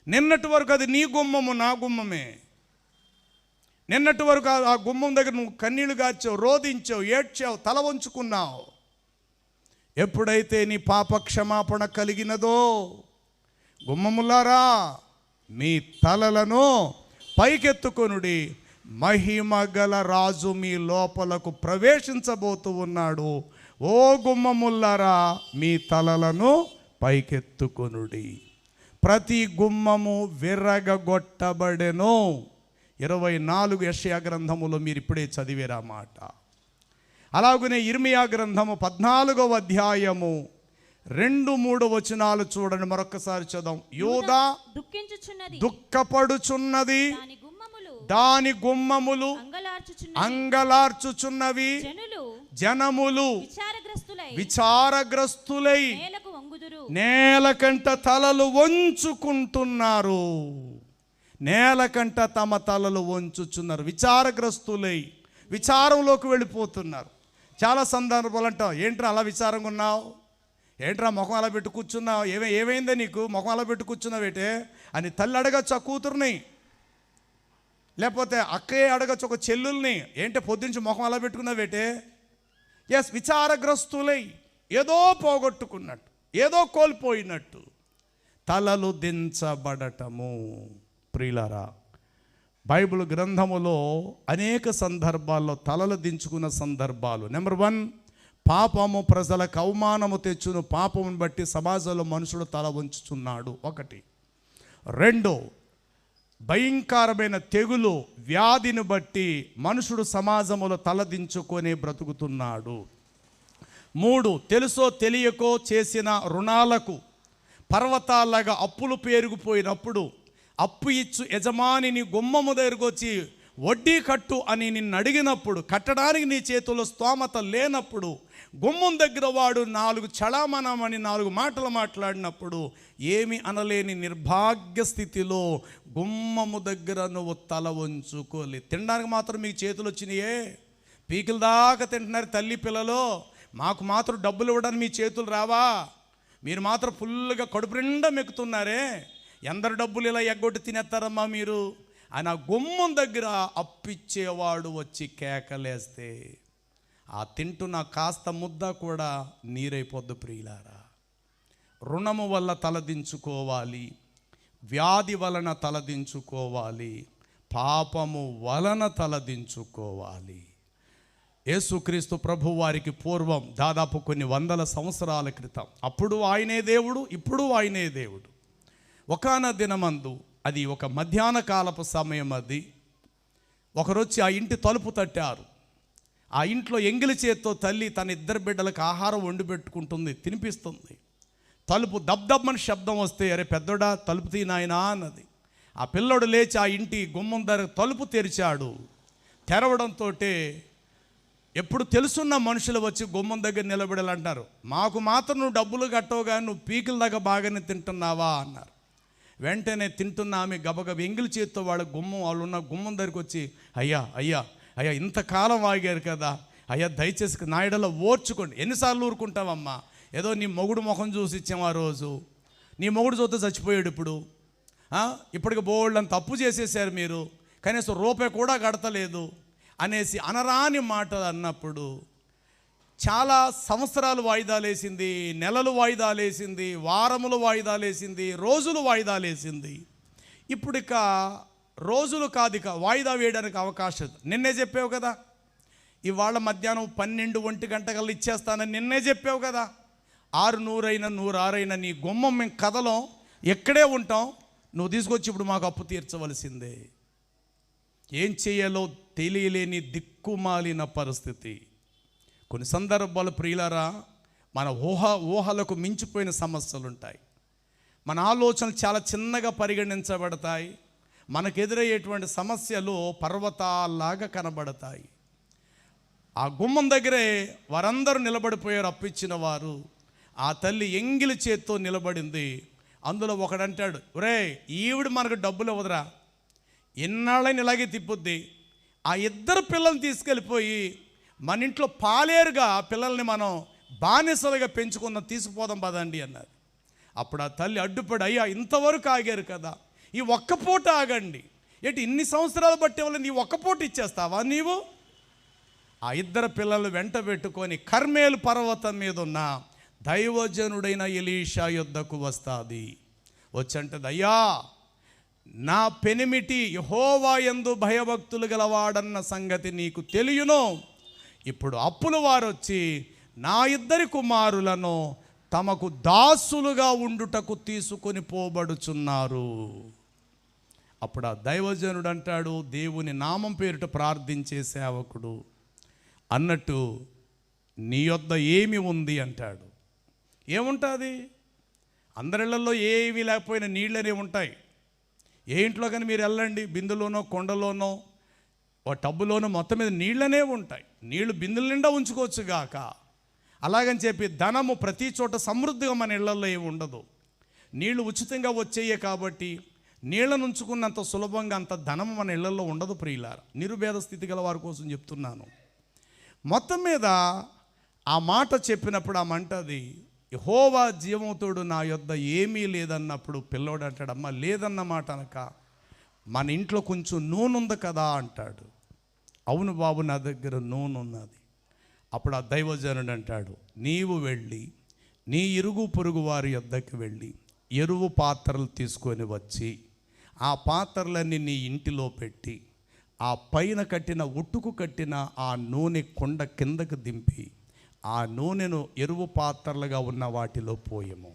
నిన్నటి వరకు అది నీ గుమ్మము, నా గుమ్మమే. నిన్నటి వరకు ఆ గుమ్మం దగ్గర నువ్వు కన్నీళ్లు గార్చావు, రోధించావు, ఏడ్చావు, తల వంచుకున్నావు. ఎప్పుడైతే నీ పాప క్షమాపణ కలిగినదో, గుమ్మములారా మీ తలలను పైకెత్తుకొనుడి, మహిమ గల రాజు మీ లోపలకు ప్రవేశించబోతూ ఉన్నాడు. ఓ గుమ్మముల్లారా మీ తలలను పైకెత్తుకొనుడి. ప్రతి గుమ్మము విరగగొట్టబడెను. 24 యెషయా గ్రంథములో మీరు ఇప్పుడే చదివేరా మాట. అలాగనే ఇర్మియా గ్రంథము 14వ అధ్యాయము 2-3 వచనాలు చూడండి, మరొకసారి చదవం. యూదా దుఃఖపడుచున్నది, దాని గుమ్మములు అంగలార్చుచున్నవి, జనములు విచారగ్రస్తులై నేలకంట తలలు వంచుకుంటున్నారు. నేలకంట తమ తలలు వంచుచున్నారు, విచారగ్రస్తులై విచారంలోకి వెళ్ళిపోతున్నారు. చాలా సందర్భాలు అంటావు, ఏంట్రా అలా విచారంగా ఉన్నావు, ఏంట్రా ముఖం అలా పెట్టు కూర్చున్నావు, ఏమైందే నీకు ముఖం అలా పెట్టు కూర్చున్నావేటే అని తల్లి అడగచ్చు ఆ కూతుర్ని, లేకపోతే అక్కయ్య అడగచ్చు ఒక చెల్లుల్ని, ఏంటి పొద్దుంచి ముఖం అలా పెట్టుకున్నావేటే. ఎస్, విచారగ్రస్తులై ఏదో పోగొట్టుకున్నట్టు, ఏదో కోల్పోయినట్టు తలలు దించబడటము. ప్రియులారా, బైబిల్ గ్రంథములో అనేక సందర్భాల్లో తలలు దించుకున్న సందర్భాలు. నెంబర్ 1, పాపము ప్రజలకు అవమానము తెచ్చును, పాపమును బట్టి సమాజంలో మనుషుడు తల వంచుచున్నాడు. 1. 2, భయంకరమైన తెగులు వ్యాధిని బట్టి మనుషుడు సమాజంలో తలదించుకొని బ్రతుకుతున్నాడు. 3, తెలుసో తెలియకో చేసిన రుణాలకు పర్వతాలాగా అప్పులు పేరుకుపోయినప్పుడు అప్పు ఇచ్చు యజమానిని గుమ్మము దగ్గరకు వచ్చి వడ్డీ కట్టు అని నిన్ను అడిగినప్పుడు, కట్టడానికి నీ చేతుల్లో స్తోమత లేనప్పుడు, గుమ్మం దగ్గర వాడు 4 చళామణమని 4 మాటలు మాట్లాడినప్పుడు ఏమి అనలేని నిర్భాగ్య స్థితిలో గుమ్మము దగ్గర నువ్వు తల వంచుకోలే. తినడానికి మాత్రం మీకు చేతులు వచ్చినాయే, పీకిల దాకా తింటున్నారు తల్లి పిల్లలు, మాకు మాత్రం డబ్బులు ఇవ్వడానికి మీ చేతులు రావా? మీరు మాత్రం ఫుల్గా కడుపు నిండా మెక్కుతున్నారే, ఎందరు డబ్బులు ఇలా ఎగ్గొట్టి తినేస్తారమ్మా మీరు అని ఆ గుమ్మం దగ్గర అప్పిచ్చేవాడు వచ్చి కేకలేస్తే ఆ తింటున్న కాస్త ముద్ద కూడా నీరైపోద్దు. ప్రియులారా, రుణము వల్ల తలదించుకోవాలి, వ్యాధి వలన తలదించుకోవాలి, పాపము వలన తలదించుకోవాలి. యేసుక్రీస్తు ప్రభు వారికి పూర్వం దాదాపు కొన్ని 100 సంవత్సరాల క్రితం, అప్పుడు ఆయనే దేవుడు, ఇప్పుడు ఆయనే దేవుడు. ఒకాన దినమందు అది ఒక మధ్యాహ్న కాలపు సమయం. అది ఒకరొచ్చి ఆ ఇంటి తలుపు తట్టారు. ఆ ఇంట్లో ఎంగిలి చేత్తో తల్లి తన ఇద్దరు బిడ్డలకు ఆహారం వండి పెట్టుకుంటుంది, తినిపిస్తుంది. తలుపు దబ్దబ్బని శబ్దం వస్తే, అరే పెద్దోడా తలుపు తీ నాయనా అన్నది. ఆ పిల్లోడు లేచి ఆ ఇంటి గుమ్మం దగ్గర తలుపు తెరిచాడు. తెరవడంతో ఎప్పుడు తెలుసున్న మనుషులు వచ్చి గుమ్మం దగ్గర నిలబడాలంటారు, మాకు మాత్రం నువ్వు డబ్బులు కట్టవు కానీ నువ్వు పీకిల దాకా బాగానే తింటున్నావా అన్నారు. వెంటనే తింటున్న ఆమె గబగబ ఎంగిలి చేత్తో వాళ్ళ గుమ్మం, వాళ్ళు ఉన్న గుమ్మం దగ్గరికి వచ్చి, అయ్యా అయ్యా అయ్యా ఇంతకాలం ఆగారు కదా అయ్యా, దయచేసి నాయడలో ఓర్చుకోండి. ఎన్నిసార్లు ఊరుకుంటావమ్మా, ఏదో నీ మొగుడు ముఖం చూసి ఇచ్చాము ఆ రోజు, నీ మొగుడు చూస్తే చచ్చిపోయాడు. ఇప్పటికి బోళ్ళని తప్పు చేసేసారు మీరు, కనీసం రూపాయి కూడా కడతలేదు అనేసి అనరాని మాటలు అన్నప్పుడు చాలా సంవత్సరాలు వాయిదాలేసింది, నెలలు వాయిదాలేసింది, వారములు వాయిదాలేసింది, రోజులు వాయిదాలేసింది. ఇప్పుడు ఇక రోజులు కాదు, ఇక వాయిదా వేయడానికి అవకాశం. నిన్నే చెప్పావు కదా ఇవాళ మధ్యాహ్నం 12-1 గంటకల్లా ఇచ్చేస్తానని నిన్నే చెప్పావు కదా. 600 అయినా 106 అయినా నీ గుమ్మం మేము కదలం, ఎక్కడే ఉంటాం, నువ్వు తీసుకొచ్చి ఇప్పుడు మాకు అప్పు తీర్చవలసిందే. ఏం చేయాలో తెలియలేని దిక్కుమాలిన పరిస్థితి. కొన్ని సందర్భాలు ప్రియులారా, మన ఊహలకు మించిపోయిన సమస్యలు ఉంటాయి. మన ఆలోచనలు చాలా చిన్నగా పరిగణించబడతాయి. మనకెదురయ్యేటువంటి సమస్యలు పర్వతాల్లాగా కనబడతాయి. ఆ గుమ్మం దగ్గరే వారందరూ నిలబడిపోయారు, అప్పిచ్చిన వారు. ఆ తల్లి ఎంగిలి చేత్తో నిలబడింది. అందులో ఒకడంటాడు, ఒరే ఈవిడ మనకు డబ్బులు ఇవ్వదురా, ఎన్నాళ్ళని ఇలాగే తిప్పుద్ది, ఆ ఇద్దరు పిల్లల్ని తీసుకెళ్ళిపోయి మన ఇంట్లో పాలేరుగా పిల్లల్ని మనం బానిసలుగా పెంచుకున్న తీసుకుపోదాం పదండి అన్నారు. అప్పుడు ఆ తల్లి అడ్డుపడి, అయ్యా ఇంతవరకు ఆగారు కదా, ఈ ఒక్క పూట ఆగండి, ఏంటి ఇన్ని సంవత్సరాలు బట్టి వాళ్ళని ఈ ఒక్క పూట ఇచ్చేస్తావా నీవు? ఆ ఇద్దరు పిల్లలు వెంట పెట్టుకొని కర్మేలు పర్వతం మీద ఉన్న దైవజనుడైన ఎలీషా యొద్దకు వస్తాది. వచ్చంటది, అయ్యా నా పెనిమిటి యెహోవా యందు భయభక్తులు గలవాడన్న సంగతి నీకు తెలియను. ఇప్పుడు అప్పుల వారు వచ్చి నా ఇద్దరి కుమారులను తమకు దాసులుగా ఉండుటకు తీసుకొని పోబడుచున్నారు. అప్పుడు ఆ దైవజనుడు అంటాడు, దేవుని నామం పేరిట ప్రార్థించే సేవకుడు అన్నట్టు, నీ యొద్ద ఏమి ఉంది అంటాడు. ఏముంటుంది? అందరిళ్లలో ఏవి లేకపోయినా నీళ్ళనే ఉంటాయి. ఏ ఇంట్లో కానీ మీరు వెళ్ళండి, బిందులోనో కొండలోనో ఓ టబ్బులోనో మొత్తం మీద నీళ్ళనే ఉంటాయి. నీళ్లు బిందుల నిండా ఉంచుకోవచ్చు గాక. అలాగని చెప్పి ధనము ప్రతి చోట సమృద్ధిగా మన ఇళ్లలో ఏమి ఉండదు. నీళ్లు ఉచితంగా వచ్చేయే కాబట్టి నీళ్ళను ఉంచుకున్నంత సులభంగా అంత ధనము మన ఇళ్లలో ఉండదు ప్రియులారా. నిరుపేద స్థితి గల వారి కోసం చెప్తున్నాను. మొత్తం మీద ఆ మాట చెప్పినప్పుడు ఆ మంటది, యెహోవా జీవముతోడు నా యొద్ద ఏమీ లేదన్నప్పుడు పిల్లోడు అంటాడు, అమ్మ లేదన్న మాట అనక మన ఇంట్లో కొంచెం నూనె ఉంది కదా అంటాడు. అవును బాబు, నా దగ్గర నూనె ఉన్నది. అప్పుడు ఆ దైవజనుడు అంటాడు, నీవు వెళ్ళి నీ ఇరుగు పొరుగు వారి యొద్దకు వెళ్ళి ఎరువు పాత్రలు తీసుకొని వచ్చి ఆ పాత్రలన్నీ నీ ఇంటిలో పెట్టి ఆ పైన కట్టిన ఉట్టుకు కట్టిన ఆ నూనె కొండ కిందకు దింపి ఆ నూనెను ఎరువు పాత్రలుగా ఉన్న వాటిలో పోయము.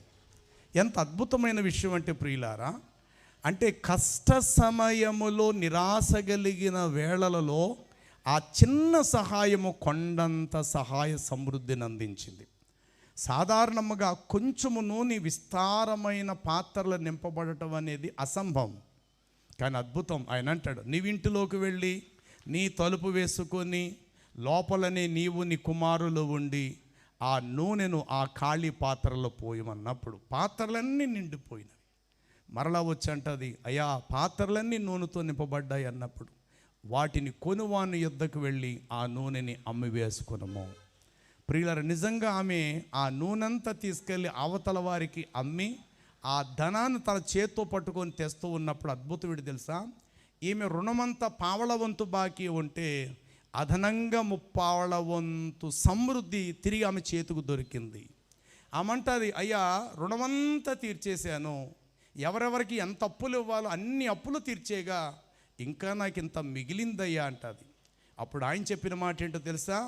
ఎంత అద్భుతమైన విషయం అంటే ప్రియులారా, అంటే కష్ట సమయములో నిరాశ కలిగిన వేళలలో ఆ చిన్న సహాయము కొండంత సహాయ సమృద్ధిని అందించింది. సాధారణంగా కొంచెము నూనె విస్తారమైన పాత్రలు నింపబడటం అనేది అసంభవం. కానీ అద్భుతం, ఆయన అంటాడు, నీవింటిలోకి వెళ్ళి నీ తలుపు వేసుకొని లోపలనే నీవు నీ కుమారులు ఉండి ఆ నూనెను ఆ ఖాళీ పాత్రలో పోయమన్నప్పుడు పాత్రలన్నీ నిండిపోయినవి. మరలా వచ్చి అంటది, అయ్యా పాత్రలన్నీ నూనెతో నింపబడ్డాయి అన్నప్పుడు వాటిని కొనువాని యొద్దకు వెళ్ళి ఆ నూనెని అమ్మి వేసుకున్నాము. ప్రియులారా, నిజంగా ఆమె ఆ నూనెంతా తీసుకెళ్ళి అవతల వారికి అమ్మి ఆ ధనాన్ని తన చేత్తో పట్టుకొని తెస్తూ ఉన్నప్పుడు అద్భుతం ఏంటి తెలుసా, ఈమె రుణమంతా పావళ వంతు బాకీ ఉంటే అదనంగా 3/4 వంతు సమృద్ధి తిరిగి ఆమె చేతికి దొరికింది. ఆమంటది, అయ్యా రుణమంతా తీర్చేశాను, ఎవరెవరికి ఎంత అప్పులు ఇవ్వాలో అన్ని అప్పులు తీర్చేగా ఇంకా నాకు ఇంత మిగిలిందయ్యా అంటది. అప్పుడు ఆయన చెప్పిన మాట ఏంటో తెలుసా,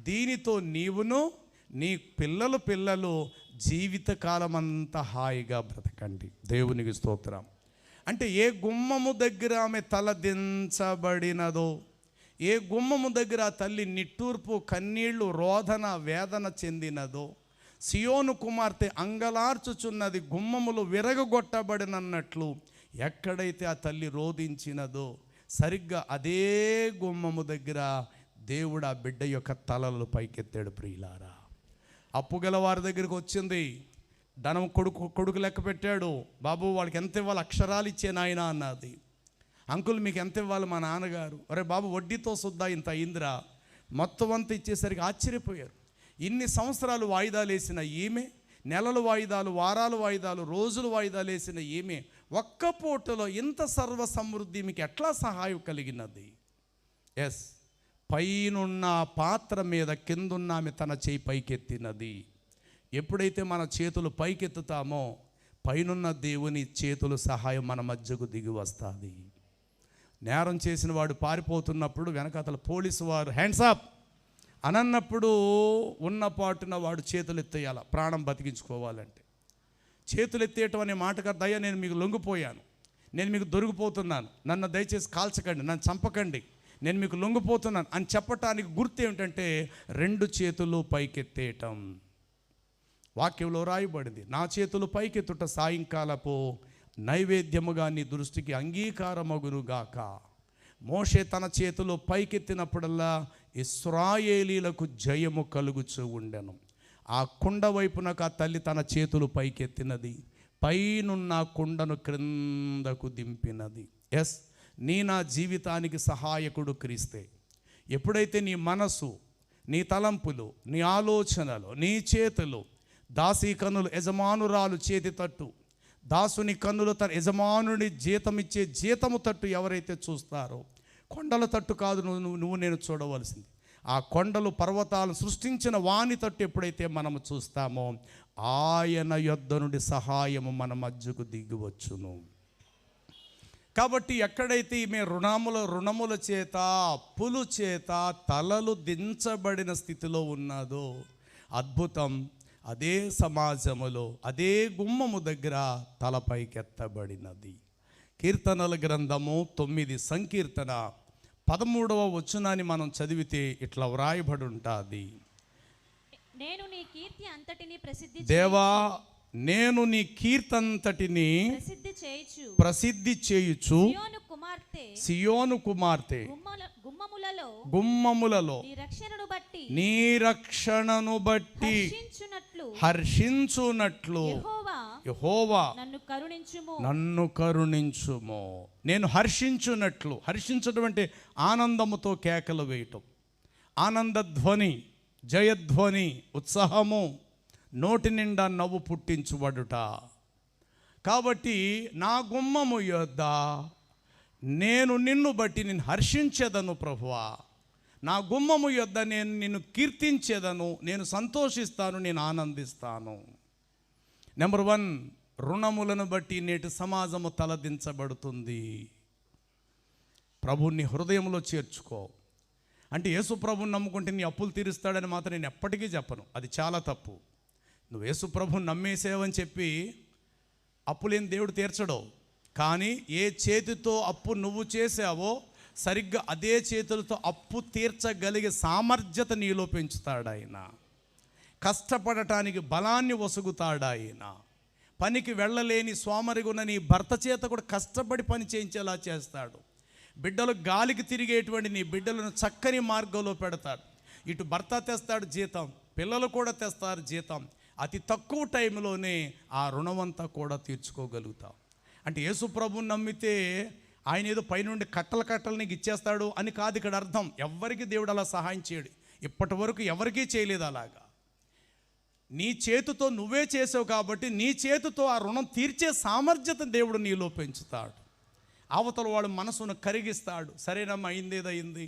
దీనితో నీవును నీ పిల్లలు జీవితకాలం అంతా హాయిగా బ్రతకండి. దేవునికి స్తోత్రం. అంటే ఏ గుమ్మము దగ్గర ఆమె తల దించబడినదో, ఏ గుమ్మము దగ్గర ఆ తల్లి నిట్టూర్పు, కన్నీళ్లు, రోదన, వేదన చెందినదో, సియోను కుమార్తె అంగలార్చుచున్నది గుమ్మములు విరగొట్టబడినన్నట్లు ఎక్కడైతే ఆ తల్లి రోదించినదో, సరిగ్గా అదే గుమ్మము దగ్గర దేవుడు ఆ బిడ్డ యొక్క తలలు పైకెత్తాడు. ప్రియులారా, అప్పు గల వారి దగ్గరికి వచ్చింది, ధనం కొడుకు లెక్క పెట్టాడు. బాబు వాళ్ళకి ఎంత ఇవ్వాలి, అక్షరాలు ఇచ్చే నాయన అన్నది. అంకుల్ మీకు ఎంత ఇవ్వాలి, మా నాన్నగారు. అరే బాబు వడ్డీతో సుద్దా ఇంత అయిందిరా, మొత్తం అంతా ఇచ్చేసరికి ఆశ్చర్యపోయారు. ఇన్ని సంవత్సరాలు వాయిదాలు వేసిన ఈమె, నెలలు వాయిదాలు, వారాలు వాయిదాలు, రోజులు వాయిదాలు వేసిన ఈమె ఒక్క పూటలో ఇంత సర్వ సమృద్ధి మీకు ఎట్లా సహాయం కలిగినది? ఎస్, పైనున్న పాత్ర మీద కిందున్న ఆమె తన చేయి పైకెత్తినది. ఎప్పుడైతే మన చేతులు పైకెత్తుతామో పైనున్న దేవుని చేతులు సహాయం మన మధ్యకు దిగి వస్తుంది. నేరం చేసిన వాడు పారిపోతున్నప్పుడు వెనకాతల పోలీసు వారు హ్యాండ్స్ అప్ అనన్నప్పుడు ఉన్న పాటున వాడు చేతులు ఎత్తేయాల, ప్రాణం బతికించుకోవాలంటే. చేతులు ఎత్తేయటం అనే మాటకు అర్థయ్యా నేను మీకు లొంగిపోయాను, నేను మీకు దొరికిపోతున్నాను, నన్ను దయచేసి కాల్చకండి, నన్ను చంపకండి, నేను మీకు లొంగిపోతున్నాను అని చెప్పటానికి గుర్తు ఏమిటంటే రెండు చేతులు పైకెత్తేయటం. వాక్యంలో రాయబడింది, నా చేతులు పైకెత్తుట సాయంకాలపు నైవేద్యముగా నీ దృష్టికి అంగీకారమగునుగాక. మోషే తన చేతులు పైకెత్తినప్పుడల్లా ఇశ్రాయేలీలకు జయము కలుగుచూ ఉండెను. ఆ కుండ వైపునకు ఆ తల్లి తన చేతులు పైకెత్తినది, పైనున్న కుండను క్రిందకు దింపినది. ఎస్, నా జీవితానికి సహాయకుడు క్రీస్తే. ఎప్పుడైతే నీ మనసు, నీ తలంపులు, నీ ఆలోచనలు, నీ చేతులు దాసి కన్నులు యజమానురాలు చేతి తట్టు, దాసుని కన్నులు తన యజమానుని జీతమిచ్చే జీతము తట్టు ఎవరైతే చూస్తారో, కొండల తట్టు కాదు నువ్వు నేను చూడవలసింది, ఆ కొండలు పర్వతాలు సృష్టించిన వాని తట్టు ఎప్పుడైతే మనము చూస్తామో ఆయన యొద్ద నుండి సహాయము మన మధ్యకు దిగివచ్చును. కాబట్టి ఎక్కడైతే ఈమె రుణముల చేత, అప్పుల చేత తలలు దించబడిన స్థితిలో ఉన్నదో, అద్భుతం, అదే సమాజములో అదే గుమ్మము దగ్గర తలపైకెత్తబడినది. కీర్తనల గ్రంథము 9 సంకీర్తన 13వ వచనాన్ని మనం చదివితే ఇట్లా వ్రాయబడి ఉంటుంది, నేను నీ కీర్తి అంతటిని దేవా నేను నీ కీర్తంతటిని ప్రసిద్ధి చేయుచు సియోను కుమార్తె గుమ్మములలో నీ రక్షణను బట్టి హర్షించునట్లు యెహోవా నన్ను కరుణించుము. నేను హర్షించునట్లు, హర్షించడం అంటే ఆనందముతో కేకలు వేయటం, ఆనందధ్వని, జయధ్వని, ఉత్సాహము, నోటి నిండా నవ్వు పుట్టించుబడుట. కాబట్టి నా గుమ్మము యొద్ద నేను నిన్ను బట్టి నేను హర్షించేదను ప్రభువా, నా గుమ్మము యొద్ద నేను నిన్ను కీర్తించేదను, నేను సంతోషిస్తాను, నేను ఆనందిస్తాను. నెంబర్ 1, రుణములను బట్టి నేటి సమాజము తలదించబడుతుంది. ప్రభుని హృదయంలో చేర్చుకో. అంటే యేసు ప్రభుని నమ్ముకుంటే నీ అప్పులు తీరుస్తాడని మాత్రం నేను ఎప్పటికీ చెప్పను, అది చాలా తప్పు. నువ్వు యేసు ప్రభుని నమ్మేసేవని చెప్పి అప్పులేని దేవుడు తీర్చడు. కానీ ఏ చేతితో అప్పు నువ్వు చేసావో సరిగ్గా అదే చేతులతో అప్పు తీర్చగలిగే సామర్థ్యత నీలో పెంచుతాడు ఆయన. కష్టపడటానికి బలాన్ని వసుగుతాడు ఆయన. పనికి వెళ్ళలేని సోమరిగున్న నీ భర్త చేత కూడా కష్టపడి పని చేయించేలా చేస్తాడు. బిడ్డలు గాలికి తిరిగేటువంటి నీ బిడ్డలను చక్కని మార్గంలో పెడతాడు. ఇటు భర్త తెస్తాడు జీతం, పిల్లలు కూడా తెస్తారు జీతం. అతి తక్కువ టైంలోనే ఆ రుణమంతా కూడా తీర్చుకోగలుగుతాం. అంటే యేసు ప్రభువుని నమ్మితే ఆయన ఏదో పైనుండి కట్టలు నీకు ఇచ్చేస్తాడు అని కాదు ఇక్కడ అర్థం. ఎవరికి దేవుడు అలా సహాయం చేయడు, ఇప్పటి వరకు ఎవరికీ చేయలేదు అలాగా. నీ చేతితో నువ్వే చేసావు కాబట్టి నీ చేతితో ఆ రుణం తీర్చే సామర్థ్యత దేవుడు నీలో పెంచుతాడు. అవతల వాడు మనసును కరిగిస్తాడు. సరేనమ్మా, అయిందేదయింది,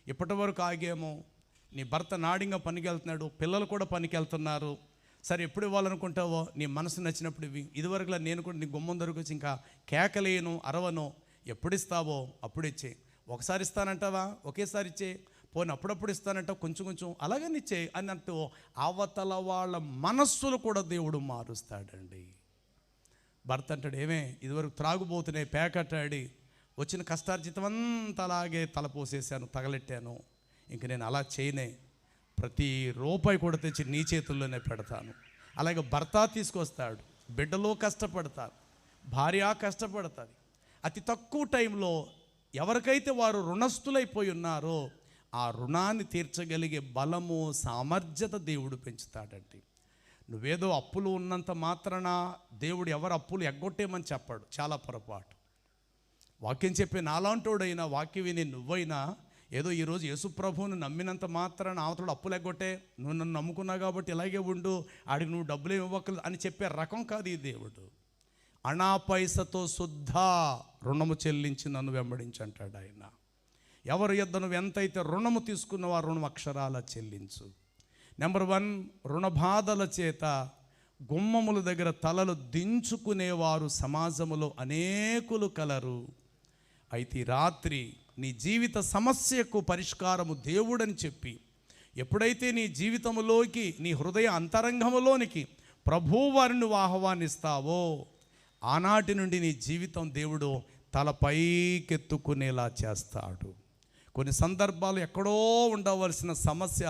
ఇప్పటి వరకు ఆగేమో, నీ భర్త నాడింగా పనికి వెళ్తున్నాడు, పిల్లలు కూడా పనికి వెళ్తున్నారు, సరే ఎప్పుడు ఇవ్వాలనుకుంటావో నీ మనసు నచ్చినప్పుడు ఇవి. ఇదివరకులా నేను కూడా నీ గుమ్మం దగ్గరకు వచ్చి ఇంకా కేకలేను, అరవను, ఎప్పుడు ఇస్తావో అప్పుడు ఇచ్చే. ఒకసారి ఇస్తానంటావా, ఒకేసారి ఇచ్చే, పోనీ అప్పుడప్పుడు ఇస్తానంటావు, కొంచెం కొంచెం అలాగని ఇచ్చే అన్నట్టు అవతల వాళ్ళ మనస్సులు కూడా దేవుడు మారుస్తాడండి. భర్త అంటాడు, ఏమే ఇదివరకు త్రాగుబోతున్నాయి పేకట్టాడి వచ్చిన కష్టార్జితం అంతా అలాగే తలపోసేసాను, తగలెట్టాను, ఇంక నేను అలా చేయనే, ప్రతి రూపాయి కూడా తెచ్చి నీ చేతుల్లోనే పెడతాను. అలాగే భర్త తీసుకొస్తాడు, బిడ్డలో కష్టపడతారు, భార్య కష్టపడతారు. అతి తక్కువ టైంలో ఎవరికైతే వారు రుణస్థులైపోయి ఉన్నారో ఆ రుణాన్ని తీర్చగలిగే బలము సామర్థ్యత దేవుడు పెంచుతాడండి. నువ్వేదో అప్పులు ఉన్నంత మాత్రాన దేవుడు ఎవరు అప్పులు ఎగ్గొట్టేమని చెప్పాడు, చాలా పొరపాటు. వాక్యం చెప్పే నాలాంటోడైనా, వాక్యం విని నువ్వైనా ఏదో ఈరోజు యేసుప్రభువుని నమ్మినంత మాత్రాన అవతడు అప్పులు ఎగ్గొట్టే, నువ్వు నన్ను నమ్ముకున్నావు కాబట్టి ఇలాగే ఉండు, ఆడికి నువ్వు డబ్బులు ఇవ్వకలేదు అని చెప్పే రకం కాదు ఈ దేవుడు. అనా పైసతో శుద్ధ రుణము చెల్లించి నన్ను వెంబడించి అంటాడు ఆయన. ఎవరి యొద్ద నువ్వు ఎంతైతే రుణము తీసుకున్నావో ఆ రుణం అక్షరాల చెల్లించు. నెంబర్ 1, రుణబాధల చేత గుమ్మముల దగ్గర తలలు దించుకునేవారు సమాజంలో అనేకులు కలరు. అయితే రాత్రి నీ జీవిత సమస్యకు పరిష్కారము దేవుడని చెప్పి ఎప్పుడైతే నీ జీవితంలోకి, నీ హృదయ అంతరంగములోనికి ప్రభువారిని నువ్వు ఆహ్వానిస్తావో ఆనాటి నుండి నీ జీవితం దేవుడు తల పైకెత్తుకునేలా చేస్తాడు. కొన్ని సందర్భాలు ఎక్కడో ఉండవలసిన సమస్య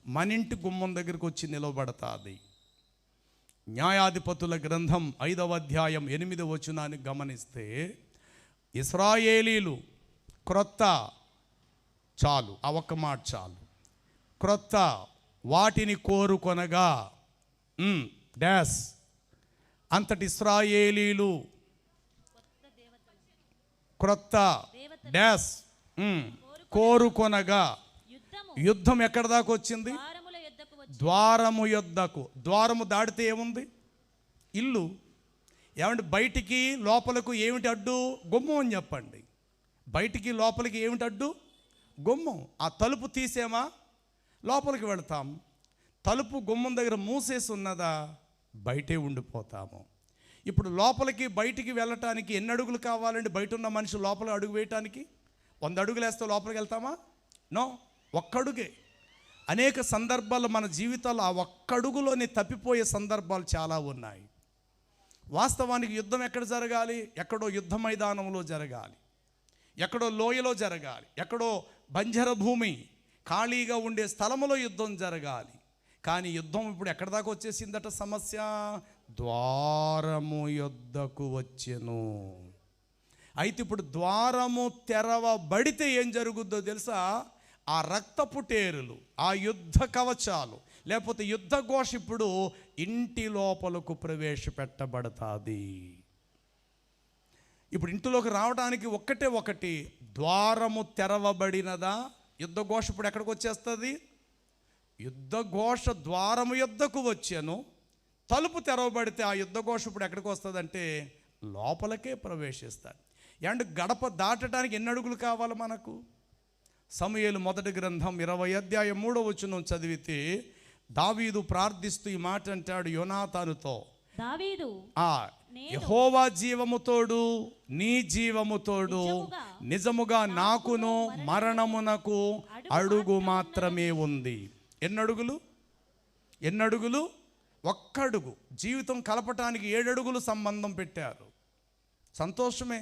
మన ఇంటి గుమ్మం దగ్గరికి వచ్చి నిలబడతాది. న్యాయాధిపతుల గ్రంథం 5వ అధ్యాయం 8వ వచనాన్ని గమనిస్తే, ఇశ్రాయేలీలు క్రొత్త, చాలు ఆ ఒక్క మాట చాలు, క్రొత్త వాటిని కోరుకొనగా డాష్ అంతటి ఇశ్రాయేలీలు క్రొత్త డాష్ కోరుకొనగా, యుద్ధం ఎక్కడి దాకా వచ్చింది? ద్వారము యొద్దకు. ద్వారము దాటితే ఏముంది? ఇల్లు. ఏమంటే బయటికి లోపలకు ఏమిటి అడ్డు? గుమ్మం అని చెప్పండి. బయటికి లోపలికి ఏమిటి అడ్డు? గుమ్మం. ఆ తలుపు తీసేమా లోపలికి వెళతాం. తలుపు గుమ్మం దగ్గర మూసేసి ఉన్నదా బయటే ఉండిపోతాము. ఇప్పుడు లోపలికి బయటికి వెళ్ళటానికి ఎన్ని అడుగులు కావాలండి? బయట ఉన్న మనిషి లోపల అడుగు వేయటానికి 100 అడుగులు వేస్తే లోపలికి వెళ్తామా? నో, ఒక్కడుగే. అనేక సందర్భాలు మన జీవితాల్లో ఆ ఒక్కడుగులోనే తప్పిపోయే సందర్భాలు చాలా ఉన్నాయి. వాస్తవానికి యుద్ధం ఎక్కడ జరగాలి? ఎక్కడో యుద్ధ మైదానంలో జరగాలి, ఎక్కడో లోయలో జరగాలి, ఎక్కడో బంజర భూమి ఖాళీగా ఉండే స్థలములో యుద్ధం జరగాలి. కానీ యుద్ధం ఇప్పుడు ఎక్కడి దాకా వచ్చేసిందట సమస్య? ద్వారము యొద్దకు వచ్చెను. అయితే ఇప్పుడు ద్వారము తెరవబడితే ఏం జరుగుద్దో తెలుసా? ఆ రక్తపు టేరులు, ఆ యుద్ధ కవచాలు, లేకపోతే యుద్ధ ఘోష ఇప్పుడు ఇంటి లోపలకు ప్రవేశపెట్టబడతాది. ఇప్పుడు ఇంటిలోకి రావడానికి ఒకటి ద్వారము తెరవబడినదా? యుద్ధ ఘోష ఇప్పుడు ఎక్కడికి వచ్చేస్తుంది? యుద్ధ ఘోష ద్వారము యొద్దకు వచ్చాను. తలుపు తెరవబడితే ఆ యుద్ధ ఘోష ఇప్పుడు ఎక్కడికి వస్తుందంటే లోపలికే ప్రవేశిస్తాడు. అండ్ గడప దాటడానికి ఎన్ని అడుగులు కావాలి మనకు? సమూయేలు మొదటి గ్రంథం 20వ అధ్యాయం 3వ వచనం చదివితే దావీదు ప్రార్థిస్తూ ఈ మాట అంటాడు యోనాతానుతో, దావీదు యెహోవా జీవముతోడు నీ జీవముతోడు నిజముగా నాకును మరణమునకు అడుగు మాత్రమే ఉంది. ఎన్ని అడుగులు? ఒక్కడుగు. జీవితం కలపటానికి 7 అడుగులు సంబంధం పెట్టారు. సంతోషమే,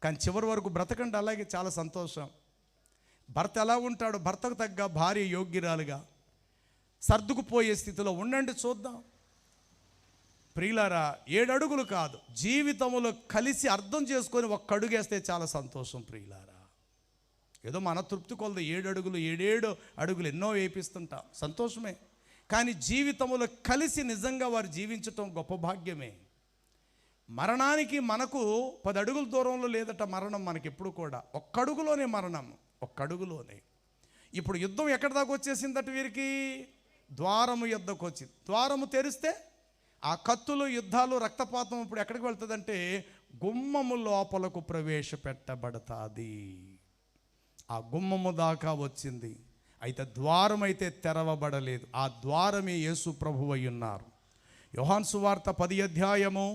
కానీ చివరి వరకు బ్రతకండి అలాగే, చాలా సంతోషం. భర్త ఎలా ఉంటాడు? భర్తకు తగ్గ భార్య యోగ్యురాలుగా సర్దుకుపోయే స్థితిలో ఉండండి, చూద్దాం. ప్రియులారా, 7 అడుగులు కాదు, జీవితంలో కలిసి అర్థం చేసుకొని ఒక్క అడుగేస్తే చాలా సంతోషం. ప్రియులారా, ఏదో మన తృప్తి కొలది 7 అడుగులు 7 అడుగులు ఎన్నో వేపిస్తుంటాం, సంతోషమే. కానీ జీవితంలో కలిసి నిజంగా వారు జీవించటం గొప్ప భాగ్యమే. మరణానికి మనకు 10 అడుగుల దూరంలో లేదట మరణం. మనకి ఎప్పుడు కూడా ఒక్క అడుగులోనే మరణం, ఒక్క అడుగులోనే. ఇప్పుడు యుద్ధం ఎక్కడి దాకా వచ్చేసిందట వీరికి? ద్వారము యొద్దకు వచ్చింది. ద్వారము తెరిస్తే ఆ కత్తులు, యుద్ధాలు, రక్తపాతం ఇప్పుడు ఎక్కడికి వెళ్తుందంటే గుమ్మము లోపలకు ప్రవేశపెట్టబడతాది. ఆ గుమ్మము దాకా వచ్చింది. అయితే ద్వారం అయితే తెరవబడలేదు. ఆ ద్వారమే యేసు ప్రభువు అయి ఉన్నారు. యోహాను సువార్త 10వ అధ్యాయము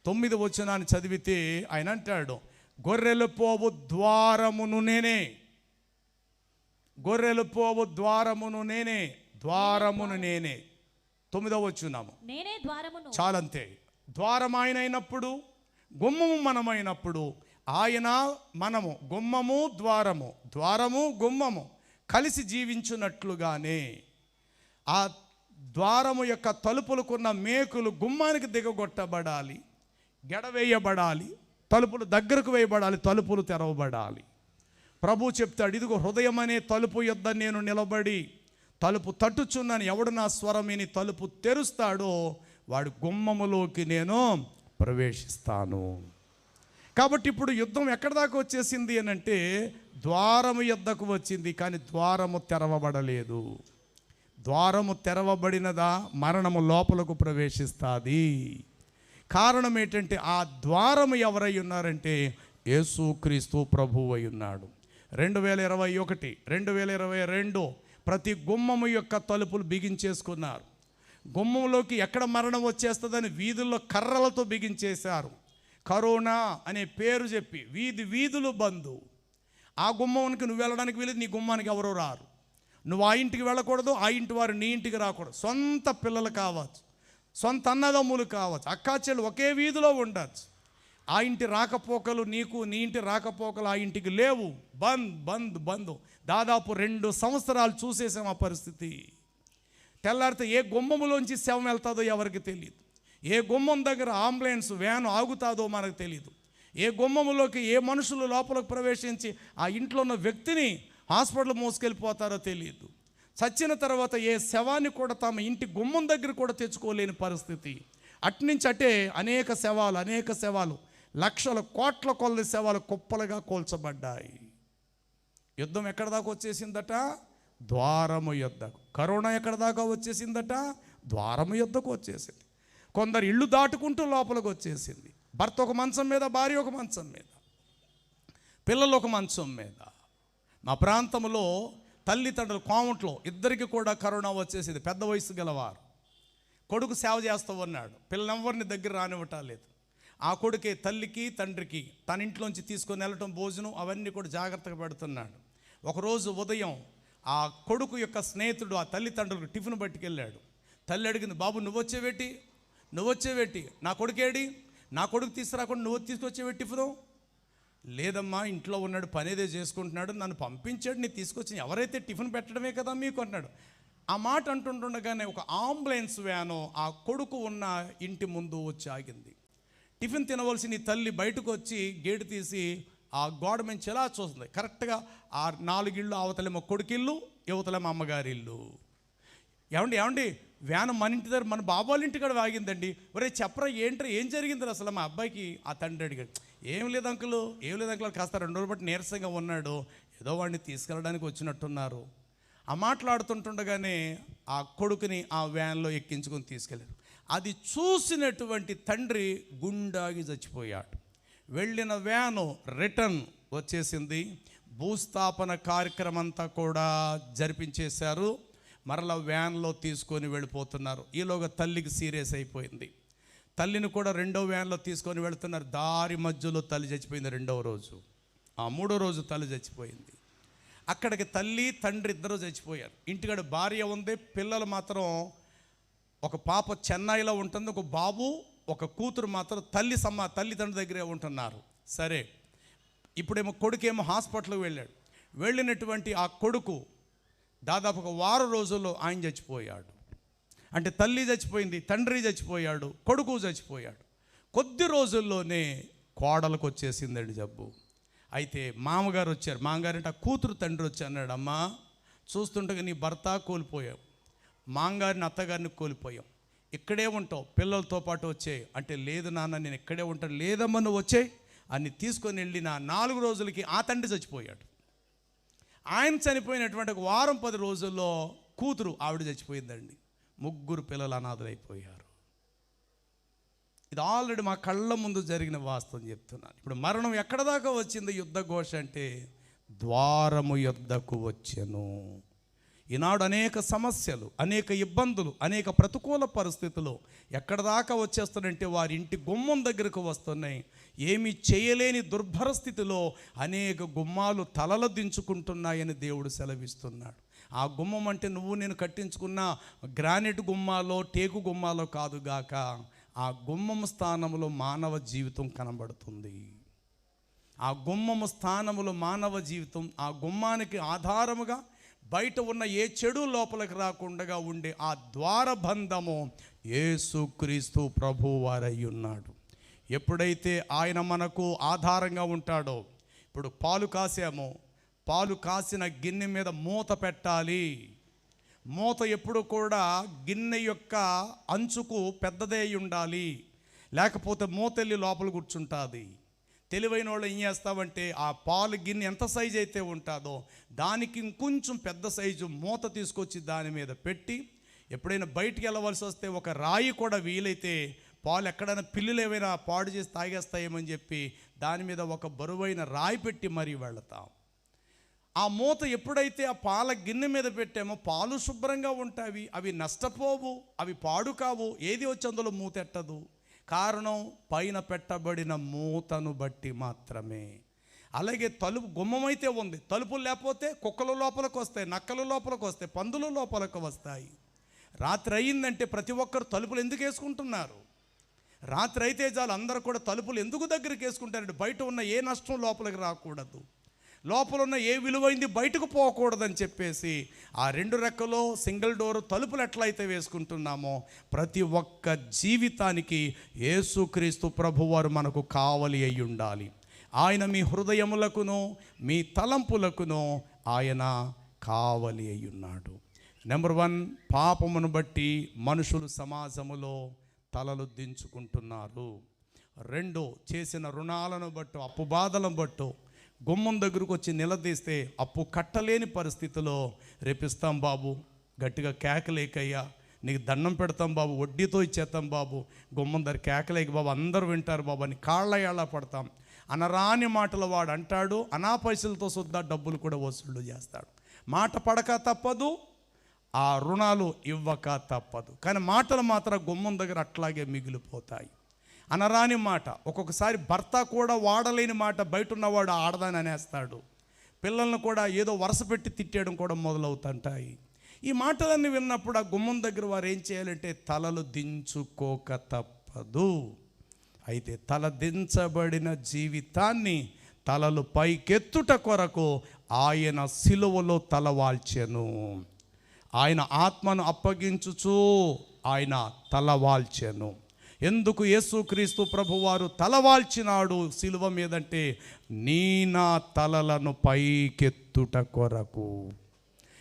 9వ వచనాన్ని చదివితే ఆయన అంటాడు, గొర్రెలు పోవు ద్వారమును నేనే, గొర్రెలు పోవు ద్వారమును నేనే, ద్వారమును నేనే. 9వ వచనము, నేనే ద్వారమును. చాలంతే. ద్వారం ఆయన అయినప్పుడు, గుమ్మము మనమైనప్పుడు, ఆయన మనము, గుమ్మము ద్వారము, ద్వారము గుమ్మము కలిసి జీవించున్నట్లుగానే ఆ ద్వారము యొక్క తలుపులకున్న మేకులు గుమ్మానికి దిగగొట్టబడాలి, గెడవేయబడాలి, తలుపులు దగ్గరకు వేయబడాలి, తలుపులు తెరవబడాలి. ప్రభు చెప్తాడు, ఇదిగో హృదయం అనే తలుపు యొద్ద నేను నిలబడి తలుపు తట్టుచున్నాను, ఎవడు నా స్వరం విని తలుపు తెరుస్తాడో వాడు గుమ్మములోకి నేను ప్రవేశిస్తాను. కాబట్టి ఇప్పుడు యుద్ధం ఎక్కడి దాకా వచ్చేసింది అని అంటే ద్వారము యొద్దకు వచ్చింది, కానీ ద్వారము తెరవబడలేదు. ద్వారము తెరవబడినదా మరణము లోపలకు ప్రవేశిస్తుంది. కారణం ఏంటంటే ఆ ద్వారము ఎవరై ఉన్నారంటే యేసుక్రీస్తు ప్రభువు అయి ఉన్నాడు. 2021, 2022 ప్రతి గుమ్మము యొక్క తలుపులు బిగించేసుకున్నారు. గుమ్మంలోకి ఎక్కడ మరణం వచ్చేస్తుందని వీధుల్లో కర్రలతో బిగించేశారు. కరోనా అనే పేరు చెప్పి వీధులు బంద్. ఆ గుమ్మానికి నువ్వు వెళ్ళడానికి వీలేదు, నీ గుమ్మానికి ఎవరో రారు. నువ్వు ఆ ఇంటికి వెళ్ళకూడదు, ఆ ఇంటి వారు నీ ఇంటికి రాకూడదు. సొంత పిల్లలు కావచ్చు, సొంత అన్నదమ్ములు కావచ్చు, అక్కాచెళ్ళు ఒకే వీధిలో ఉండొచ్చు. ఆ ఇంటి రాకపోకలు నీకు, నీ ఇంటి రాకపోకలు ఆ ఇంటికి లేవు. బంద్. దాదాపు 2 సంవత్సరాలు చూసేసాం ఆ పరిస్థితి. తెల్లారితే ఏ గుమ్మములోంచి శవం వెళ్తాదో ఎవరికి తెలియదు, ఏ గుమ్మం దగ్గర అంబులెన్స్ వ్యాన్ ఆగుతాదో మనకు తెలియదు, ఏ గుమ్మములోకి ఏ మనుషులు లోపలికి ప్రవేశించి ఆ ఇంట్లో ఉన్న వ్యక్తిని హాస్పిటల్ మోసుకెళ్ళిపోతారో తెలియదు. చచ్చిన తర్వాత ఏ శవాన్ని కూడా తమ ఇంటి గుమ్మం దగ్గర కూడా తెచ్చుకోలేని పరిస్థితి. అట్నుంచి అటే అనేక శవాలు, లక్షల కోట్ల కొలది శవాలు కుప్పలుగా కోల్చబడ్డాయి. యుద్ధం ఎక్కడ దాకా వచ్చేసిందట? ద్వారము యొద్దకు. కరోనా ఎక్కడ దాకా వచ్చేసిందట? ద్వారము యొద్దకు వచ్చేసింది. కొందరు ఇళ్ళు దాటుకుంటూ లోపలికి వచ్చేసింది. భర్త ఒక మంచం మీద, భార్య ఒక మంచం మీద, పిల్లలు ఒక మంచం మీద. మా ప్రాంతంలో తల్లిదండ్రులు కోమట్లో ఇద్దరికి కూడా కరోనా వచ్చేసింది. పెద్ద వయసు గలవారు. కొడుకు సేవ చేస్తూ ఉన్నాడు, పిల్లలెవరిని దగ్గర రానివ్వటాలేదు. ఆ కొడుకే తల్లికి తండ్రికి తన ఇంట్లోంచి తీసుకొని వెళ్ళటం, భోజనం అవన్నీ కూడా జాగ్రత్తగా పెడుతున్నాడు. ఒకరోజు ఉదయం ఆ కొడుకు యొక్క స్నేహితుడు ఆ తల్లిదండ్రులకు టిఫిన్ పట్టుకెళ్ళాడు. తల్లి అడిగింది, బాబు నువ్వు వచ్చేవేటి, నా కొడుకేడి, నా కొడుకు తీసుకురాకుండా నువ్వు తీసుకొచ్చేవేటి టిఫిను? లేదమ్మా, ఇంట్లో ఉన్నాడు, పనేదే చేసుకుంటున్నాడు, నన్ను పంపించాడు, నీ తీసుకొచ్చి ఎవరైతే టిఫిన్ పెట్టడమే కదా మీకు అన్నాడు. ఆ మాట అంటుండగానే ఒక అంబులెన్స్ వ్యాను ఆ కొడుకు ఉన్న ఇంటి ముందు వచ్చి ఆగింది. టిఫిన్ తినవలసిన తల్లి బయటకు వచ్చి గేటు తీసి ఆ గోడ నుంచి ఎలా చూస్తుంది. కరెక్ట్గా ఆ 4 ఇళ్ళు, అవతలేమో కొడుకిల్లు, యువతలేమో అమ్మగారి ఇల్లు. ఏమండి వ్యాన్ మన ఇంటి దగ్గర, మన బాబాల ఇంటి కాడ ఆగిందండి. ఒరే చెప్పరా, ఏం జరిగింది అసలు? మా అబ్బాయికి ఆ తండ్రి అడిగాడు. ఏం లేదు అంకులు కాస్త 2 రోజులు బట్టి నీరసంగా ఉన్నాడు, ఏదో వాడిని తీసుకెళ్ళడానికి వచ్చినట్టున్నారు. ఆ మాట్లాడుతుంటుండగానే ఆ కొడుకుని ఆ వ్యాన్లో ఎక్కించుకొని తీసుకెళ్ళారు. అది చూసినటువంటి తండ్రి గుండాగి చచ్చిపోయాడు. వెళ్ళిన వ్యాను రిటర్న్ వచ్చేసింది. భూస్థాపన కార్యక్రమం అంతా కూడా జరిపించేశారు. మరలా వ్యాన్లో తీసుకొని వెళ్ళిపోతున్నారు. ఈలోగా తల్లికి సీరియస్ అయిపోయింది. తల్లిని కూడా 2వ వ్యాన్లో తీసుకొని వెళుతున్నారు. దారి మధ్యలో తల్లి చచ్చిపోయింది 2వ రోజు. ఆ 3వ రోజు తల్లి చచ్చిపోయింది. అక్కడికి తల్లి తండ్రి ఇద్దరు చచ్చిపోయారు. ఇంటికాడ భార్య ఉంది, పిల్లలు మాత్రం ఒక పాప చెన్నైలో ఉంటుంది, ఒక బాబు ఒక కూతురు మాత్రం తల్లిదండ్రుల దగ్గరే ఉంటున్నారు. సరే, ఇప్పుడేమో కొడుకేమో హాస్పిటల్కి వెళ్ళాడు. వెళ్ళినటువంటి ఆ కొడుకు దాదాపు ఒక 1 వారం రోజుల్లో ఆయన చచ్చిపోయాడు. అంటే తల్లి చచ్చిపోయింది, తండ్రి చచ్చిపోయాడు, కొడుకు చచ్చిపోయాడు. కొద్ది రోజుల్లోనే కోడలకు వచ్చేసిందండి జబ్బు. అయితే మామగారు వచ్చారు. మామగారు అంటే ఆ కూతురు తండ్రి వచ్చి అన్నాడు, అమ్మా చూస్తుండగా నీ భర్త కోల్పోయావు, మామగారిని అత్తగారిని కోల్పోయావు, ఇక్కడే ఉంటావు, పిల్లలతో పాటు వచ్చాయి. అంటే లేదు నాన్న, నేను ఇక్కడే ఉంటాను. లేదమ్మా నువ్వు వచ్చాయి అని తీసుకొని వెళ్ళిన 4 రోజులకి ఆ తండ్రి చచ్చిపోయాడు. ఆయన చనిపోయినటువంటి 1 వారం 10 రోజుల్లో కూతురు ఆవిడ చచ్చిపోయిందండి. 3 పిల్లలు అనాథలైపోయారు. ఇది ఆల్రెడీ మా కళ్ళ ముందు జరిగిన వాస్తవం చెప్తున్నాను. ఇప్పుడు మరణం ఎక్కడ దాకా వచ్చింది? యుద్ధ ఘోష అంటే ద్వారము యొద్దకు వచ్చెను. ఈనాడు అనేక సమస్యలు, అనేక ఇబ్బందులు, అనేక ప్రతికూల పరిస్థితులు ఎక్కడ దాకా వచ్చేస్తానంటే వారి ఇంటి గుమ్మం దగ్గరకు వస్తున్నాయి. ఏమీ చేయలేని దుర్భర స్థితిలో అనేక గుమ్మాలు తలలు దించుకుంటున్నాయని దేవుడు సెలవిస్తున్నాడు. ఆ గుమ్మం అంటే నువ్వు నేను కట్టించుకున్న గ్రానైట్ గుమ్మాలో, టేకు గుమ్మాలో కాదుగాక, ఆ గుమ్మము స్థానంలో మానవ జీవితం కనబడుతుంది. ఆ గుమ్మము స్థానములో మానవ జీవితం, ఆ గుమ్మానికి ఆధారముగా బయట ఉన్న ఏ చెడు లోపలికి రాకుండా ఉండే ఆ ద్వారబంధము యేసుక్రీస్తు ప్రభువారై ఉన్నాడు. ఎప్పుడైతే ఆయన మనకు ఆధారంగా ఉంటాడో, ఇప్పుడు పాలు కాసాము, పాలు కాసిన గిన్నె మీద మూత పెట్టాలి. మూత ఎప్పుడు కూడా గిన్నె యొక్క అంచుకు పెద్దదే ఉండాలి, లేకపోతే మూత వెళ్ళి లోపల కూర్చుంటుంది. తెలివైన వాళ్ళు ఏం చేస్తామంటే ఆ పాలు గిన్నె ఎంత సైజు అయితే ఉంటుందో దానికి ఇంకొంచెం పెద్ద సైజు మూత తీసుకొచ్చి దాని మీద పెట్టి, ఎప్పుడైనా బయటికి వెళ్ళవలసి వస్తే ఒక రాయి కూడా వీలైతే పాలు ఎక్కడైనా పిల్లులు ఏమైనా పాడు చేసి తాగేస్తాయేమని చెప్పి దాని మీద ఒక బరువైన రాయి పెట్టి మరీ వెళతాం. ఆ మూత ఎప్పుడైతే ఆ పాల గిన్నె మీద పెట్టామో పాలు శుభ్రంగా ఉంటాయి, అవి నష్టపోవు, అవి పాడు కావు. ఏది వచ్చి అందులో మూత ఎట్టదు. కారణం పైన పెట్టబడిన మూతను బట్టి మాత్రమే. అలాగే తలుపు గుమ్మమైతే ఉంది, తలుపులు లేకపోతే కుక్కల లోపలికి వస్తాయి, నక్కల లోపలికి వస్తాయి, పందుల లోపలికి వస్తాయి. రాత్రి అయిందంటే ప్రతి ఒక్కరు తలుపులు ఎందుకు వేసుకుంటున్నారు? రాత్రి అయితే చాలు అందరూ కూడా తలుపులు ఎందుకు దగ్గరికి వేసుకుంటారంటే బయట ఉన్న ఏ నష్టం లోపలికి రాకూడదు, లోపల ఉన్న ఏ విలువైంది బయటకు పోకూడదని చెప్పేసి ఆ 2 రెక్కలో సింగిల్ డోర్ తలుపులు ఎట్లయితే వేసుకుంటున్నామో ప్రతి ఒక్క జీవితానికి యేసుక్రీస్తు ప్రభువారు మనకు కావలి అయి ఉండాలి. ఆయన మీ హృదయములకును మీ తలంపులకును ఆయన కావలి అయి ఉన్నాడు. నెంబర్ 1, పాపమును బట్టి మనుషులు సమాజములో తలలు దించుకుంటున్నారు. 2, చేసిన రుణాలను బట్టు అప్పు బాధలను బట్టు గుమ్మం దగ్గరకు వచ్చి నిలదీస్తే అప్పు కట్టలేని పరిస్థితిలో రేపిస్తాం బాబు, గట్టిగా కేకలేకయ్యా, నీకు దండం పెడతాం బాబు, వడ్డీతో ఇచ్చేస్తాం బాబు, గుమ్మం దగ్గర కేకలేక బాబు, అందరూ వింటారు బాబు అని కాళ్ళ ఏళ్ళ పడతాం. అనరాని మాటలు వాడు అంటాడు, అనా పైసలతో సుద్దా డబ్బులు కూడా వసూలు చేస్తాడు. మాట పడక తప్పదు, ఆ రుణాలు ఇవ్వక తప్పదు. కానీ మాటలు మాత్రం గుమ్మం దగ్గర అట్లాగే మిగిలిపోతాయి. అనరాని మాట, ఒక్కొక్కసారి భర్త కూడా వాడలేని మాట బయట ఉన్నవాడు ఆడదాని అనేస్తాడు. పిల్లలను కూడా ఏదో వరుస పెట్టి తిట్టేయడం కూడా మొదలవుతుంటాయి. ఈ మాటలన్నీ విన్నప్పుడు ఆ గుమ్మం దగ్గర వారు ఏం చేయాలంటే తలలు దించుకోక తప్పదు. అయితే తల దించబడిన జీవితాన్ని తలలు పైకెత్తుట కొరకు ఆయన సిలువలో తలవాల్చెను. ఆయన ఆత్మను అప్పగించుచు ఆయన తలవాల్చెను. ఎందుకు యేసుక్రీస్తు ప్రభువారు తలవాల్చినాడు సిలువ మీదంటే నీ నా తలలను పైకెత్తుట కొరకు.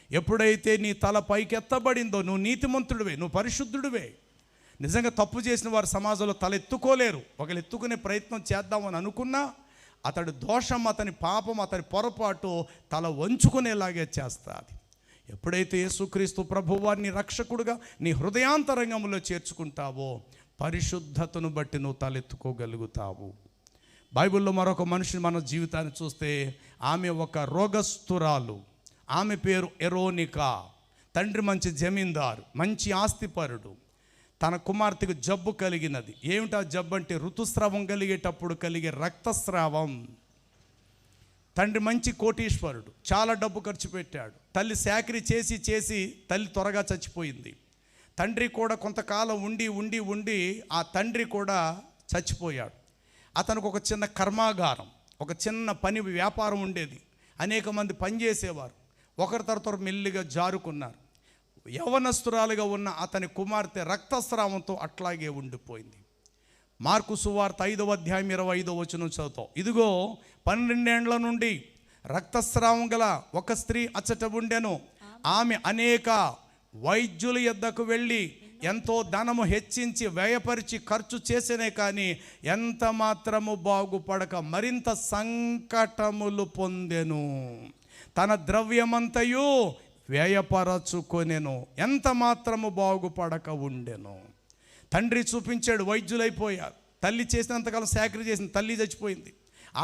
ఎప్పుడైతే నీ తల పైకెత్తబడిందో నువ్వు నీతిమంతుడివే, నువ్వు పరిశుద్ధుడివే. నిజంగా తప్పు చేసిన వారు సమాజంలో తల ఎత్తుకోలేరు. ఒకరు ఎత్తుకునే ప్రయత్నం చేద్దామని అనుకున్నా అతడి దోషం, అతని పాపం, అతని పొరపాటు తల వంచుకునేలాగే చేస్తుంది. ఎప్పుడైతే యేసుక్రీస్తు ప్రభువారిని రక్షకుడుగా నీ హృదయాంతరంగంలో చేర్చుకుంటావో పరిశుద్ధతను బట్టి నువ్వు తలెత్తుకోగలుగుతావు. బైబిల్లో మరొక మనిషిని మన జీవితాన్ని చూస్తే ఆమె ఒక రోగస్తురాలు. ఆమె పేరు ఎరోనికా. తండ్రి మంచి జమీందారు, మంచి ఆస్తిపరుడు. తన కుమార్తెకు జబ్బు కలిగినది. ఏమిటా జబ్బు అంటే ఋతుస్రావం కలిగేటప్పుడు కలిగే రక్తస్రావం. తండ్రి మంచి కోటీశ్వరుడు, చాలా డబ్బు ఖర్చు పెట్టాడు. తల్లి చాకిరీ చేసి చేసి తల్లి త్వరగా చచ్చిపోయింది. తండ్రి కూడా కొంతకాలం ఉండి ఆ తండ్రి కూడా చచ్చిపోయాడు. అతనికి ఒక చిన్న కర్మాగారం, ఒక చిన్న పని వ్యాపారం ఉండేది. అనేక మంది పనిచేసేవారు. ఒకరి తర్వాత మెల్లిగా జారుకున్నారు. యవనస్తురాలుగా ఉన్న అతని కుమార్తె రక్తస్రావంతో అట్లాగే ఉండిపోయింది. మార్కు సువార్త 5వ అధ్యాయం 25వ వచనం చదువుతాం. ఇదిగో 12 ఏండ్ల నుండి రక్తస్రావం గల ఒక స్త్రీ అచ్చట ఉండెను. ఆమె అనేక వైద్యుల యొద్దకు వెళ్ళి ఎంతో ధనము హెచ్చించి వ్యయపరిచి ఖర్చు చేసేనే కానీ ఎంత మాత్రము బాగుపడక మరింత సంకటములు పొందెను. తన ద్రవ్యమంతయు వ్యయపరచుకొనెను, ఎంత మాత్రము బాగుపడక ఉండెను. తండ్రి చూపించాడు, వైద్యులైపోయారు. తల్లి చేసినంతకాలం చాకిరీ చేసింది, తల్లి చచ్చిపోయింది.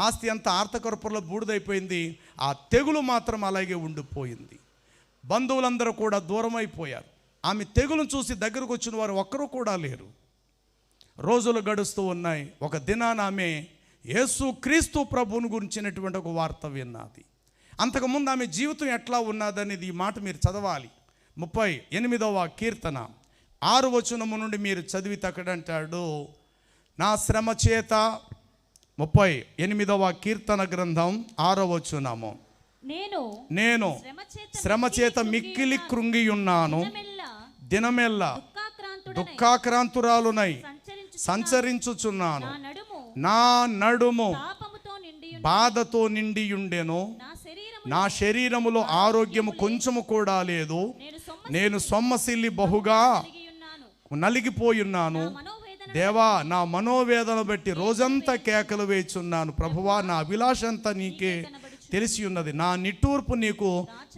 ఆస్తి అంతా ఆర్తకర్పూరలో బూడిదైపోయింది. ఆ తెగులు మాత్రం అలాగే ఉండిపోయింది. బంధువులందరూ కూడా దూరం అయిపోయారు. ఆమె తెగులను చూసి దగ్గరకు వచ్చిన వారు ఒక్కరూ కూడా లేరు. రోజులు గడుస్తూ ఉన్నాయి. ఒక దినాన ఆమె యేసుక్రీస్తు ప్రభువుని గురించినటువంటి ఒక వార్త విన్నది. అంతకుముందు ఆమె జీవితం ఎట్లా ఉన్నదనేది ఈ మాట మీరు చదవాలి. 38వ కీర్తన 6వ వచనము నుండి మీరు చదివితే అక్కడ అంటాడు, నా శ్రమ చేత 38వ కీర్తన గ్రంథం 6వ వచనము, నేను శ్రమ చేత మిక్కిలి కృంగి ఉన్నాను, దినమెల్లా దుఃఖాక్రాంతురాలునై సంచరించుచున్నాను, నా నడుము బాధతో నిండియుండెను, నా శరీరములో ఆరోగ్యము కొంచెము కూడా లేదు, నేను సొమ్మసిల్లి బహుగా నలిగిపోయున్నాను. దేవా, నా మనోవేదన బట్టి రోజంతా కేకలు వేచున్నాను. ప్రభువా, నా అభిలాషంతా నీకే తెలిసి ఉన్నది, నా నిట్టూర్పు నీకు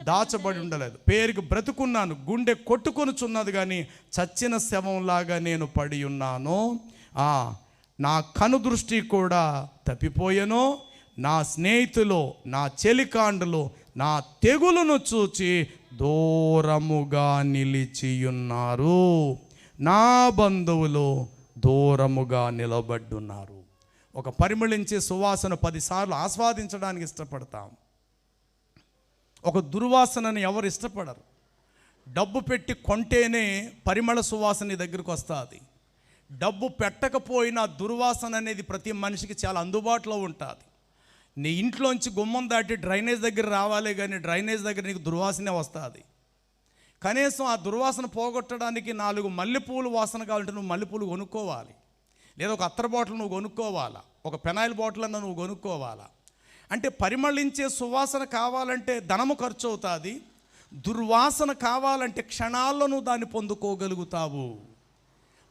దాచబడి ఉండలేదు. పేరుకి బ్రతుకున్నాను, గుండె కొట్టుకొనుచున్నది కానీ చచ్చిన శవంలాగా నేను పడి ఉన్నాను. నా కనుదృష్టి కూడా తప్పిపోయెను. నా స్నేహితులు, నా చెలికాండులు నా తెగులును చూచి దూరముగా నిలిచియున్నారు, నా బంధువులు దూరముగా నిలబడ్డున్నారు. ఒక పరిమళించే సువాసన 10 సార్లు ఆస్వాదించడానికి ఇష్టపడతాం. ఒక దుర్వాసనని ఎవరు ఇష్టపడరు. డబ్బు పెట్టి కొంటేనే పరిమళ సువాసన నీ దగ్గరికి వస్తుంది. డబ్బు పెట్టకపోయినా దుర్వాసన అనేది ప్రతి మనిషికి చాలా అందుబాటులో ఉంటుంది. నీ ఇంట్లోంచి గుమ్మం దాటి డ్రైనేజ్ దగ్గర రావాలి, కానీ డ్రైనేజ్ దగ్గర నీకు దుర్వాసనే వస్తుంది. కనీసం ఆ దుర్వాసన పోగొట్టడానికి 4 మల్లెపూలు వాసన కావాలంటే నువ్వు మల్లెపూలు కొనుక్కోవాలి, లేదా ఒక అత్తర్ బాటిల్ నువ్వు కొనుక్కోవాలా, ఒక పెనాయిల్ బాటిల్ అన్న నువ్వు కొనుక్కోవాలా. అంటే పరిమళించే సువాసన కావాలంటే ధనము ఖర్చు అవుతుంది. దుర్వాసన కావాలంటే క్షణాల్లో నువ్వు దాన్ని పొందుకోగలుగుతావు.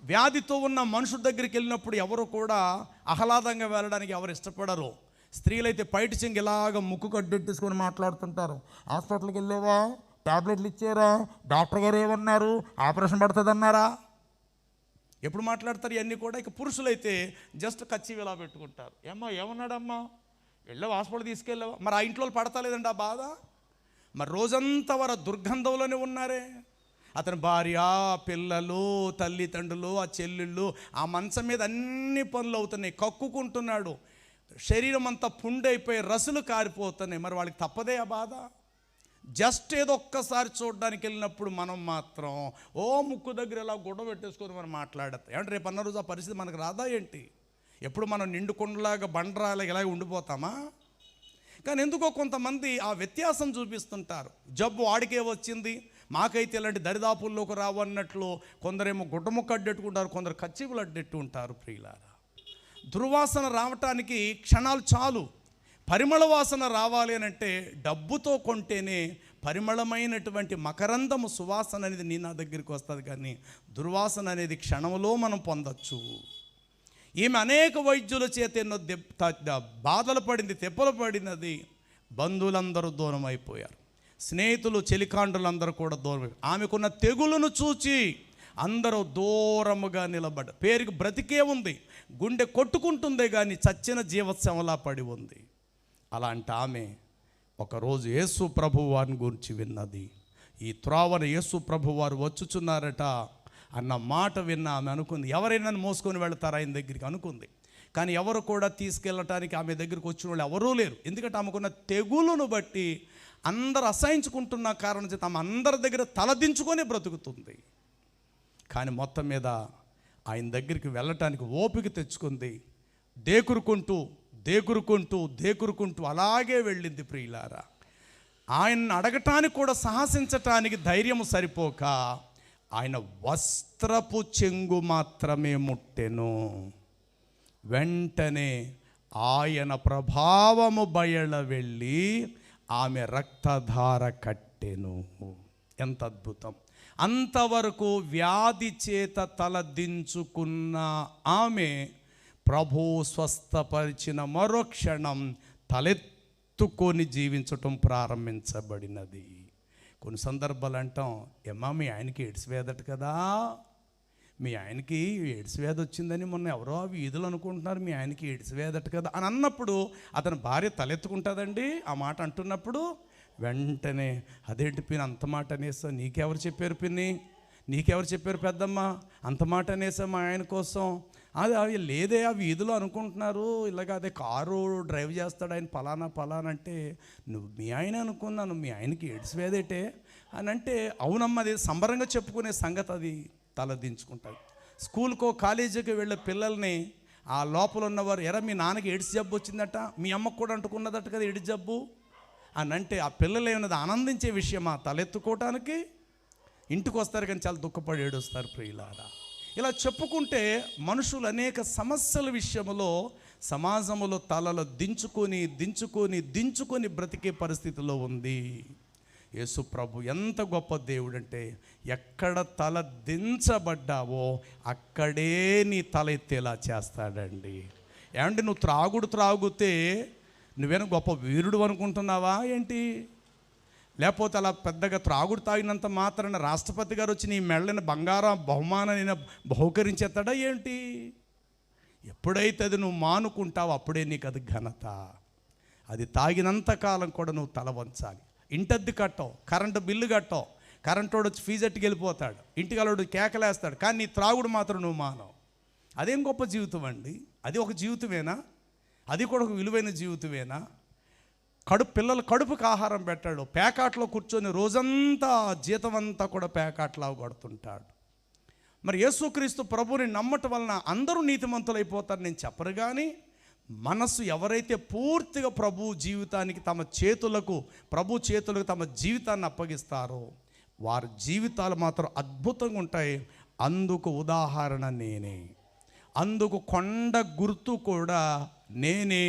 వ్యాధితో ఉన్న మనుషుడి దగ్గరికి వెళ్ళినప్పుడు ఎవరు కూడా ఆహ్లాదంగా వెళ్ళడానికి ఎవరు ఇష్టపడరు. స్త్రీలైతే పైట చెంగి ఇలాగ ముక్కు కడ్డెట్టేసుకొని మాట్లాడుతుంటారు. హాస్పిటల్కి వెళ్ళేవా, టాబ్లెట్లు ఇచ్చారా, డాక్టర్ గారు ఏమన్నారు, ఆపరేషన్ పడుతుందన్నారా, ఎప్పుడు మాట్లాడతారు ఇవన్నీ కూడా. ఇక పురుషులైతే జస్ట్ కచ్చి ఇలా పెట్టుకుంటారు. ఏమన్నాడమ్మా, వెళ్ళావు హాస్పిటల్ తీసుకెళ్ళావా, మరి ఆ ఇంట్లో పడతలేదండి ఆ బాధ. మరి రోజంతా వారు దుర్గంధంలోనే ఉన్నారే. అతని భార్య, పిల్లలు, తల్లిదండ్రులు, ఆ చెల్లెళ్ళు, ఆ మంచం మీద అన్ని పనులు అవుతున్నాయి. కక్కుకుంటున్నాడు, శరీరం అంతా పుండైపోయి రసులు కారిపోతున్నాయి. మరి వాళ్ళకి తప్పదే ఆ బాధ. జస్ట్ ఏదో ఒక్కసారి చూడడానికి వెళ్ళినప్పుడు మనం మాత్రం ముక్కు దగ్గర ఇలా గొడవ పెట్టేసుకొని మనం మాట్లాడతాం. ఏమంటే రేపు అన్న రోజు ఆ పరిస్థితి మనకు రాదా ఏంటి? ఎప్పుడు మనం నిండుకుండలాగా బండరాలాగా ఇలాగ ఉండిపోతామా? కానీ ఎందుకో కొంతమంది ఆ వ్యత్యాసం చూపిస్తుంటారు. జబ్బు ఆడికే వచ్చింది, మాకైతే ఇలాంటి దరిదాపుల్లోకి రావు అన్నట్లు కొందరేమో గుడ్డముక్క అడ్డెట్టుకుంటారు, కొందరు కచ్చిపులు అడ్డెట్టు ఉంటారు. ప్రియులారా, దుర్వాసన రావటానికి క్షణాలు చాలు. పరిమళ వాసన రావాలి అని అంటే డబ్బుతో కొంటేనే పరిమళమైనటువంటి మకరందము సువాసన అనేది నా దగ్గరికి వస్తుంది. కానీ దుర్వాసన అనేది క్షణంలో మనం పొందొచ్చు. ఈమె అనేక వైద్యుల చేత ఎన్నో బాధలు పడింది, తెప్పలు పడినది. బంధువులందరూ దూరం అయిపోయారు, స్నేహితులు, చెలికాండ్రులందరూ కూడా దూరం. ఆమెకున్న తెగులును చూచి అందరూ దూరముగా నిలబడ్డారు. పేరుకి బ్రతికే ఉంది, గుండె కొట్టుకుంటుందే కానీ చచ్చిన జీవశవంలా పడి ఉంది. అలాంటి ఆమె ఒకరోజు యేసు ప్రభు వారిని గురించి విన్నది. ఈ త్రోవన యేసు ప్రభు వారు వచ్చుచున్నారట అన్న మాట విన్న ఆమె అనుకుంది, ఎవరైనా మోసుకొని వెళతారు ఆయన దగ్గరికి అనుకుంది. కానీ ఎవరు కూడా తీసుకెళ్ళటానికి ఆమె దగ్గరికి వచ్చిన వాళ్ళు ఎవరూ లేరు. ఎందుకంటే ఆమెకున్న తెగులును బట్టి అందరు అసహించుకుంటున్న కారణం చేత ఆమె అందరి దగ్గర తలదించుకొని బ్రతుకుతుంది. కానీ మొత్తం మీద ఆయన దగ్గరికి వెళ్ళటానికి ఓపిక తెచ్చుకుంది. దేకురుకుంటూ అలాగే వెళ్ళింది. ప్రియులారా, ఆయన్ని అడగటానికి కూడా సాహసించటానికి ధైర్యం సరిపోక ఆయన వస్త్రపు చెంగు మాత్రమే ముట్టెను. వెంటనే ఆయన ప్రభావము బయల వెళ్ళి ఆమె రక్తధార కట్టెను. ఎంత అద్భుతం! అంతవరకు వ్యాధి చేత తలదించుకున్న ఆమె ప్రభు స్వస్థపరిచిన మరో క్షణం తలెత్తుకొని జీవించటం ప్రారంభించబడినది. కొన్ని సందర్భాలు అంటాం, మీ ఆయనకి ఎయిడ్స్ వ్యాధట కదా, మీ ఆయనకి ఎయిడ్స్ వ్యాధి వచ్చిందని మొన్న ఎవరో ఆ వీధులు అనుకుంటున్నారు, మీ ఆయనకి ఎయిడ్స్ వ్యాధట కదా అని అన్నప్పుడు అతని భార్య తలెత్తుకుంటుందండి. ఆ మాట అంటున్నప్పుడు వెంటనే అదేంటి పిన్ని అంత మాట అనేసా, నీకెవరు చెప్పారు పిన్ని, నీకెవరు చెప్పారు పెద్దమ్మ, అంత మాట అనేసా మా ఆయన కోసం. అది లేదే, ఆ వీధిలో అనుకుంటున్నారు ఇలాగ, అదే కారు డ్రైవ్ చేస్తాడు ఆయన పలానా అంటే, నువ్వు మీ ఆయన అనుకున్నాను, మీ ఆయనకి ఎయిడ్స్ వ్యాధేటే అని అంటే, అవునమ్మా అది సంబరంగా చెప్పుకునే సంగతి అది తల దించుకుంటారు. స్కూల్కో కాలేజీకి వెళ్ళే పిల్లల్ని ఆ లోపల ఉన్నవారు, ఎరా మీ నాన్నకి ఎయిడ్స్ జబ్బు వచ్చిందట, మీ అమ్మకు కూడా అంటుకున్నదట కదా ఎయిడ్స్ జబ్బు అని అంటే, ఆ పిల్లలు ఏమన్నది ఆనందించే విషయమా తలెత్తుకోవటానికి? ఇంటికి వస్తారు కానీ చాలా దుఃఖపడి ఏడుస్తారు ప్రియులారా. ఇలా చెప్పుకుంటే మనుషులు అనేక సమస్యల విషయంలో సమాజంలో తలలు దించుకొని బ్రతికే పరిస్థితిలో ఉంది. యేసు ప్రభు ఎంత గొప్ప దేవుడు అంటే, ఎక్కడ తల దించబడ్డావో అక్కడే నీ తల ఎత్తేలా చేస్తాడండి. ఏమంటే నువ్వు త్రాగితే నువ్వేనా గొప్ప వీరుడు అనుకుంటున్నావా ఏంటి? లేకపోతే అలా పెద్దగా త్రాగుడు తాగినంత మాత్రాన రాష్ట్రపతి గారు వచ్చి నీ మెళ్ళని బంగారం బహుమానాన్ని బహుకరించేస్తాడా ఏంటి? ఎప్పుడైతే అది నువ్వు మానుకుంటావో అప్పుడే నీకు అది ఘనత. అది తాగినంత కాలం కూడా నువ్వు తల వంచాలి. ఇంటద్ది కట్టవు, కరెంటు బిల్లు కట్టవు, కరెంటోడు వచ్చి ఫీజు ఎట్టుకు వెళ్ళిపోతాడు, ఇంటికి వాళ్ళోడు కేకలేస్తాడు, కానీ నీ త్రాగుడు మాత్రం నువ్వు మానవు. అదేం గొప్ప జీవితం అండి? అది ఒక జీవితమేనా? అది కూడా ఒక విలువైన జీవితమేనా? పిల్లలు కడుపుకి ఆహారం పెట్టాడు, పేకాట్లో కూర్చొని రోజంతా జీతం అంతా కూడా పేకాట్లా కొడుతుంటాడు. మరి యేసుక్రీస్తు ప్రభువుని నమ్మటం వలన అందరూ నీతిమంతులైపోతారు నేను చెప్పరు, కానీ మనసు ఎవరైతే పూర్తిగా ప్రభు చేతులకు తమ జీవితాన్ని అప్పగిస్తారో వారి జీవితాలు మాత్రం అద్భుతంగా ఉంటాయి. అందుకు ఉదాహరణ నేనే. అందుకు కొండ గుర్తు కూడా నేనే.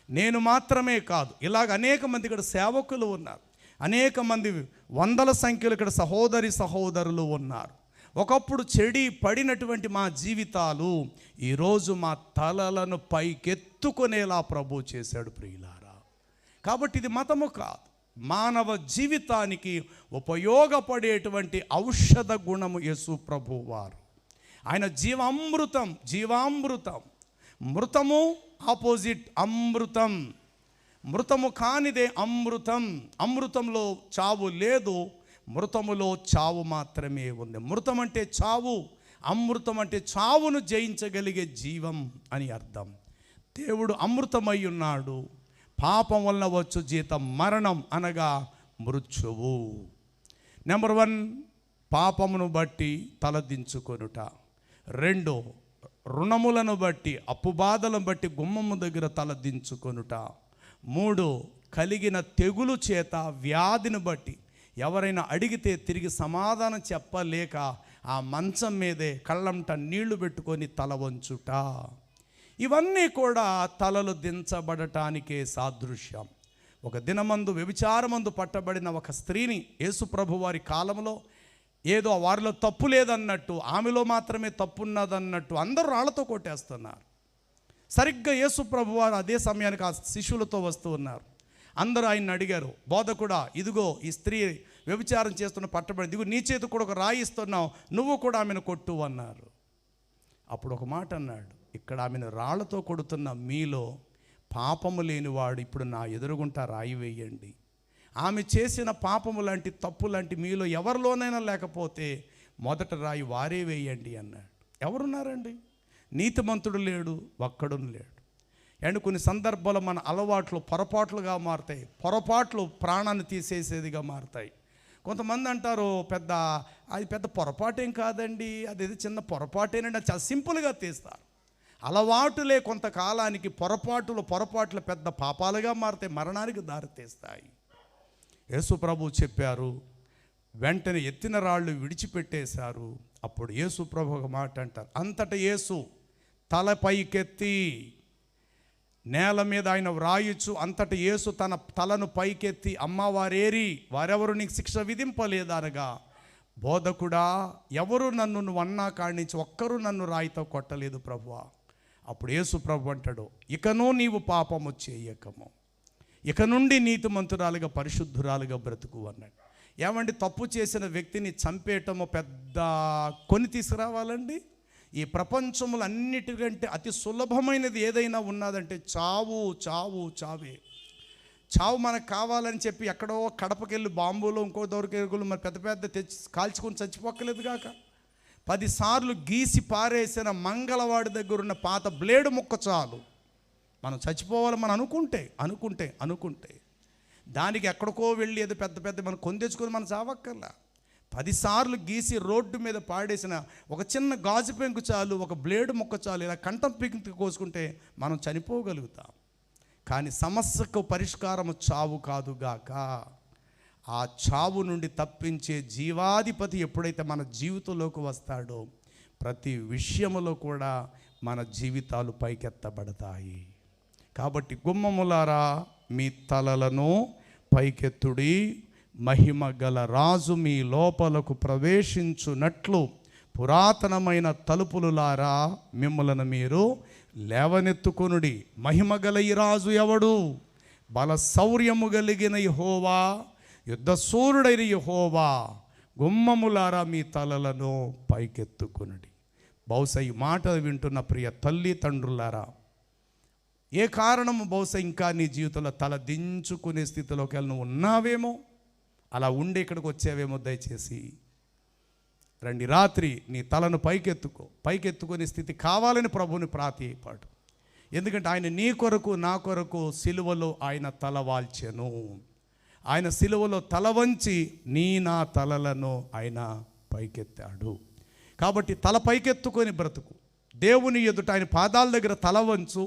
నేను మాత్రమే కాదు, ఇలాగ అనేక మంది ఇక్కడ సేవకులు ఉన్నారు, అనేక మంది వందల సంఖ్యలో ఇక్కడ సహోదరులు ఉన్నారు. ఒకప్పుడు చెడి పడినటువంటి మా జీవితాలు ఈరోజు మా తలలను పైకెత్తుకునేలా ప్రభు చేశాడు ప్రియులారా. కాబట్టి ఇది మతము కాదు, మానవ జీవితానికి ఉపయోగపడేటువంటి ఔషధ గుణము యేసు ప్రభు వారు. ఆయన జీవామృతం. మృతము ఆపోజిట్ అమృతం. మృతము కానిదే అమృతం. అమృతంలో చావు లేదు, మృతములో చావు మాత్రమే ఉంది. మృతం అంటే చావు, అమృతం అంటే చావును జయించగలిగే జీవం అని అర్థం. దేవుడు అమృతమై ఉన్నాడు. పాపం వలన వచ్చు జీతం మరణం, అనగా మృత్యువు. నెంబర్ 1, పాపమును బట్టి తలదించుకొనుట. 2, రుణములను బట్టి అప్పుబాధలను బట్టి గుమ్మము దగ్గర తలదించుకొనుట. 3, కలిగిన తెగులు చేత వ్యాధిని బట్టి ఎవరైనా అడిగితే తిరిగి సమాధానం చెప్పలేక ఆ మంచం మీదే కళ్ళంట నీళ్లు పెట్టుకొని తల వంచుట. ఇవన్నీ కూడా తలలు దించబడటానికే సాదృశ్యం. ఒక దినమందు వ్యభిచారమందు పట్టబడిన ఒక స్త్రీని యేసు ప్రభు వారి కాలంలో ఏదో వారిలో తప్పు లేదన్నట్టు, ఆమెలో మాత్రమే తప్పున్నదన్నట్టు అందరూ రాళ్లతో కొట్టేస్తున్నారు. సరిగ్గా యేసు ప్రభు వారు అదే సమయానికి ఆ శిష్యులతో వస్తూ ఉన్నారు. అందరూ ఆయన్ని అడిగారు, బోధకుడా, ఇదిగో ఈ స్త్రీ వ్యభిచారం చేస్తున్న పట్టబడి, ఇదిగో నీ చేతి కూడా ఒక రాయి ఇస్తున్నావు, నువ్వు కూడా ఆమెను కొట్టు అన్నారు. అప్పుడు ఒక మాట అన్నాడు, ఇక్కడ ఆమెను రాళ్లతో కొడుతున్న మీలో పాపము లేనివాడు ఇప్పుడు నా ఎదురుగుంటా రాయి వేయండి. ఆమె చేసిన పాపము లాంటి తప్పు లాంటి మీలో ఎవరిలోనైనా లేకపోతే మొదట రాయి వారే వేయండి అన్నాడు. ఎవరున్నారండి? నీతిమంతుడు లేడు, ఒక్కడును లేడు. అండ్ కొన్ని సందర్భాల్లో మన అలవాట్లు పొరపాట్లుగా మారుతాయి. పొరపాట్లు ప్రాణాన్ని తీసేసేదిగా మారుతాయి. కొంతమంది అంటారు, అది పెద్ద పొరపాటేం కాదండి, అదేదో చిన్న పొరపాటేనండి, అది చాలా సింపుల్గా తీస్తారు. అలవాటులే కొంతకాలానికి పొరపాట్లు పెద్ద పాపాలుగా మారుతాయి, మరణానికి దారితీస్తాయి. యేసు ప్రభు చెప్పారు, వెంటనే ఎత్తిన రాళ్ళు విడిచిపెట్టేశారు. అప్పుడు యేసు ప్రభు ఒక మాట అంటారు, అంతటా యేసు తల పైకెత్తి నేల మీద ఆయన వ్రాయచ్చు. అంతటా యేసు తన తలను పైకెత్తి, అమ్మ వారేరి, వారెవరు నీకు శిక్ష విధింపలేదనగా, బోధకుడా, ఎవరు నువ్వు అన్నా కాడి నుంచి ఒక్కరు నన్ను రాయితో కొట్టలేదు ప్రభువా. అప్పుడు యేసు ప్రభు అంటాడు, ఇకనూ నీవు పాపము చేయకము, ఇక నుండి నీతిమంతురాలుగా పరిశుద్ధురాలుగా బ్రతుకు అన్నాడు. ఏమండి, తప్పు చేసిన వ్యక్తిని చంపేయటము పెద్ద కొని తీసుకురావాలండి? ఈ ప్రపంచములు అన్నిటికంటే అతి సులభమైనది ఏదైనా ఉన్నదంటే చావే. చావు మనకు కావాలని చెప్పి ఎక్కడో కడపకెళ్ళి బాంబులు ఇంకో దొరికేగులు మరి పెద్ద తెచ్చి కాల్చుకొని చచ్చిపోక్కలేదు కాక, 10 సార్లు గీసి పారేసిన మంగళవాడి దగ్గర ఉన్న పాత బ్లేడు ముక్క చాలు మనం చచ్చిపోవాలి. మనం అనుకుంటే దానికి ఎక్కడికో వెళ్ళి ఏదో పెద్ద మనం కొని తెచ్చుకొని మనం చావక్కర్లా. 10 గీసి రోడ్డు మీద పాడేసిన ఒక చిన్న గాజు పెంకు చాలు, ఒక బ్లేడు ముక్క చాలు, ఇలా కంఠం పీకి కోసుకుంటే మనం చనిపోగలుగుతాం. కానీ సమస్యకు పరిష్కారము చావు కాదుగాక. ఆ చావు నుండి తప్పించే జీవాధిపతి ఎప్పుడైతే మన జీవితంలోకి వస్తాడో ప్రతి విషయములో కూడా మన జీవితాలు పైకెత్తబడతాయి. కాబట్టి గుమ్మములారా మీ తలలను పైకెత్తుడి, మహిమ గల రాజు మీ లోపలకు ప్రవేశించునట్లు పురాతనమైన తలుపులులారా మిమ్మలను మీరు లేవనెత్తుకొనుడి. మహిమ గల ఈ రాజు ఎవడు? బల శౌర్యము కలిగిన యెహోవా, యుద్ధశూరుడైన యెహోవా. గుమ్మములారా మీ తలలను పైకెత్తుకొనుడి. బహుశా ఈ మాట వింటున్న ప్రియ తల్లి తండ్రులారా, ఏ కారణము బహుశా ఇంకా నీ జీవితంలో తల దించుకునే స్థితిలోకి వెళ్ళి నువ్వు ఉన్నావేమో, అలా ఉండి ఇక్కడికి వచ్చావేమో, దయచేసి రండి. రాత్రి నీ తలను పైకెత్తుకునే స్థితి కావాలని ప్రభువుని ప్రార్థించాడు. ఎందుకంటే ఆయన నీ కొరకు నా కొరకు సిలువలో ఆయన తల వాల్చెను. ఆయన సిలువలో తల వంచి నా తలలను ఆయన పైకెత్తాడు. కాబట్టి తల పైకెత్తుకొని బ్రతుకు. దేవుని ఎదుట ఆయన పాదాల దగ్గర తల వంచు.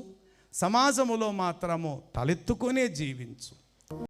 సమాజములో మాత్రము తలెత్తుకొనే జీవించు.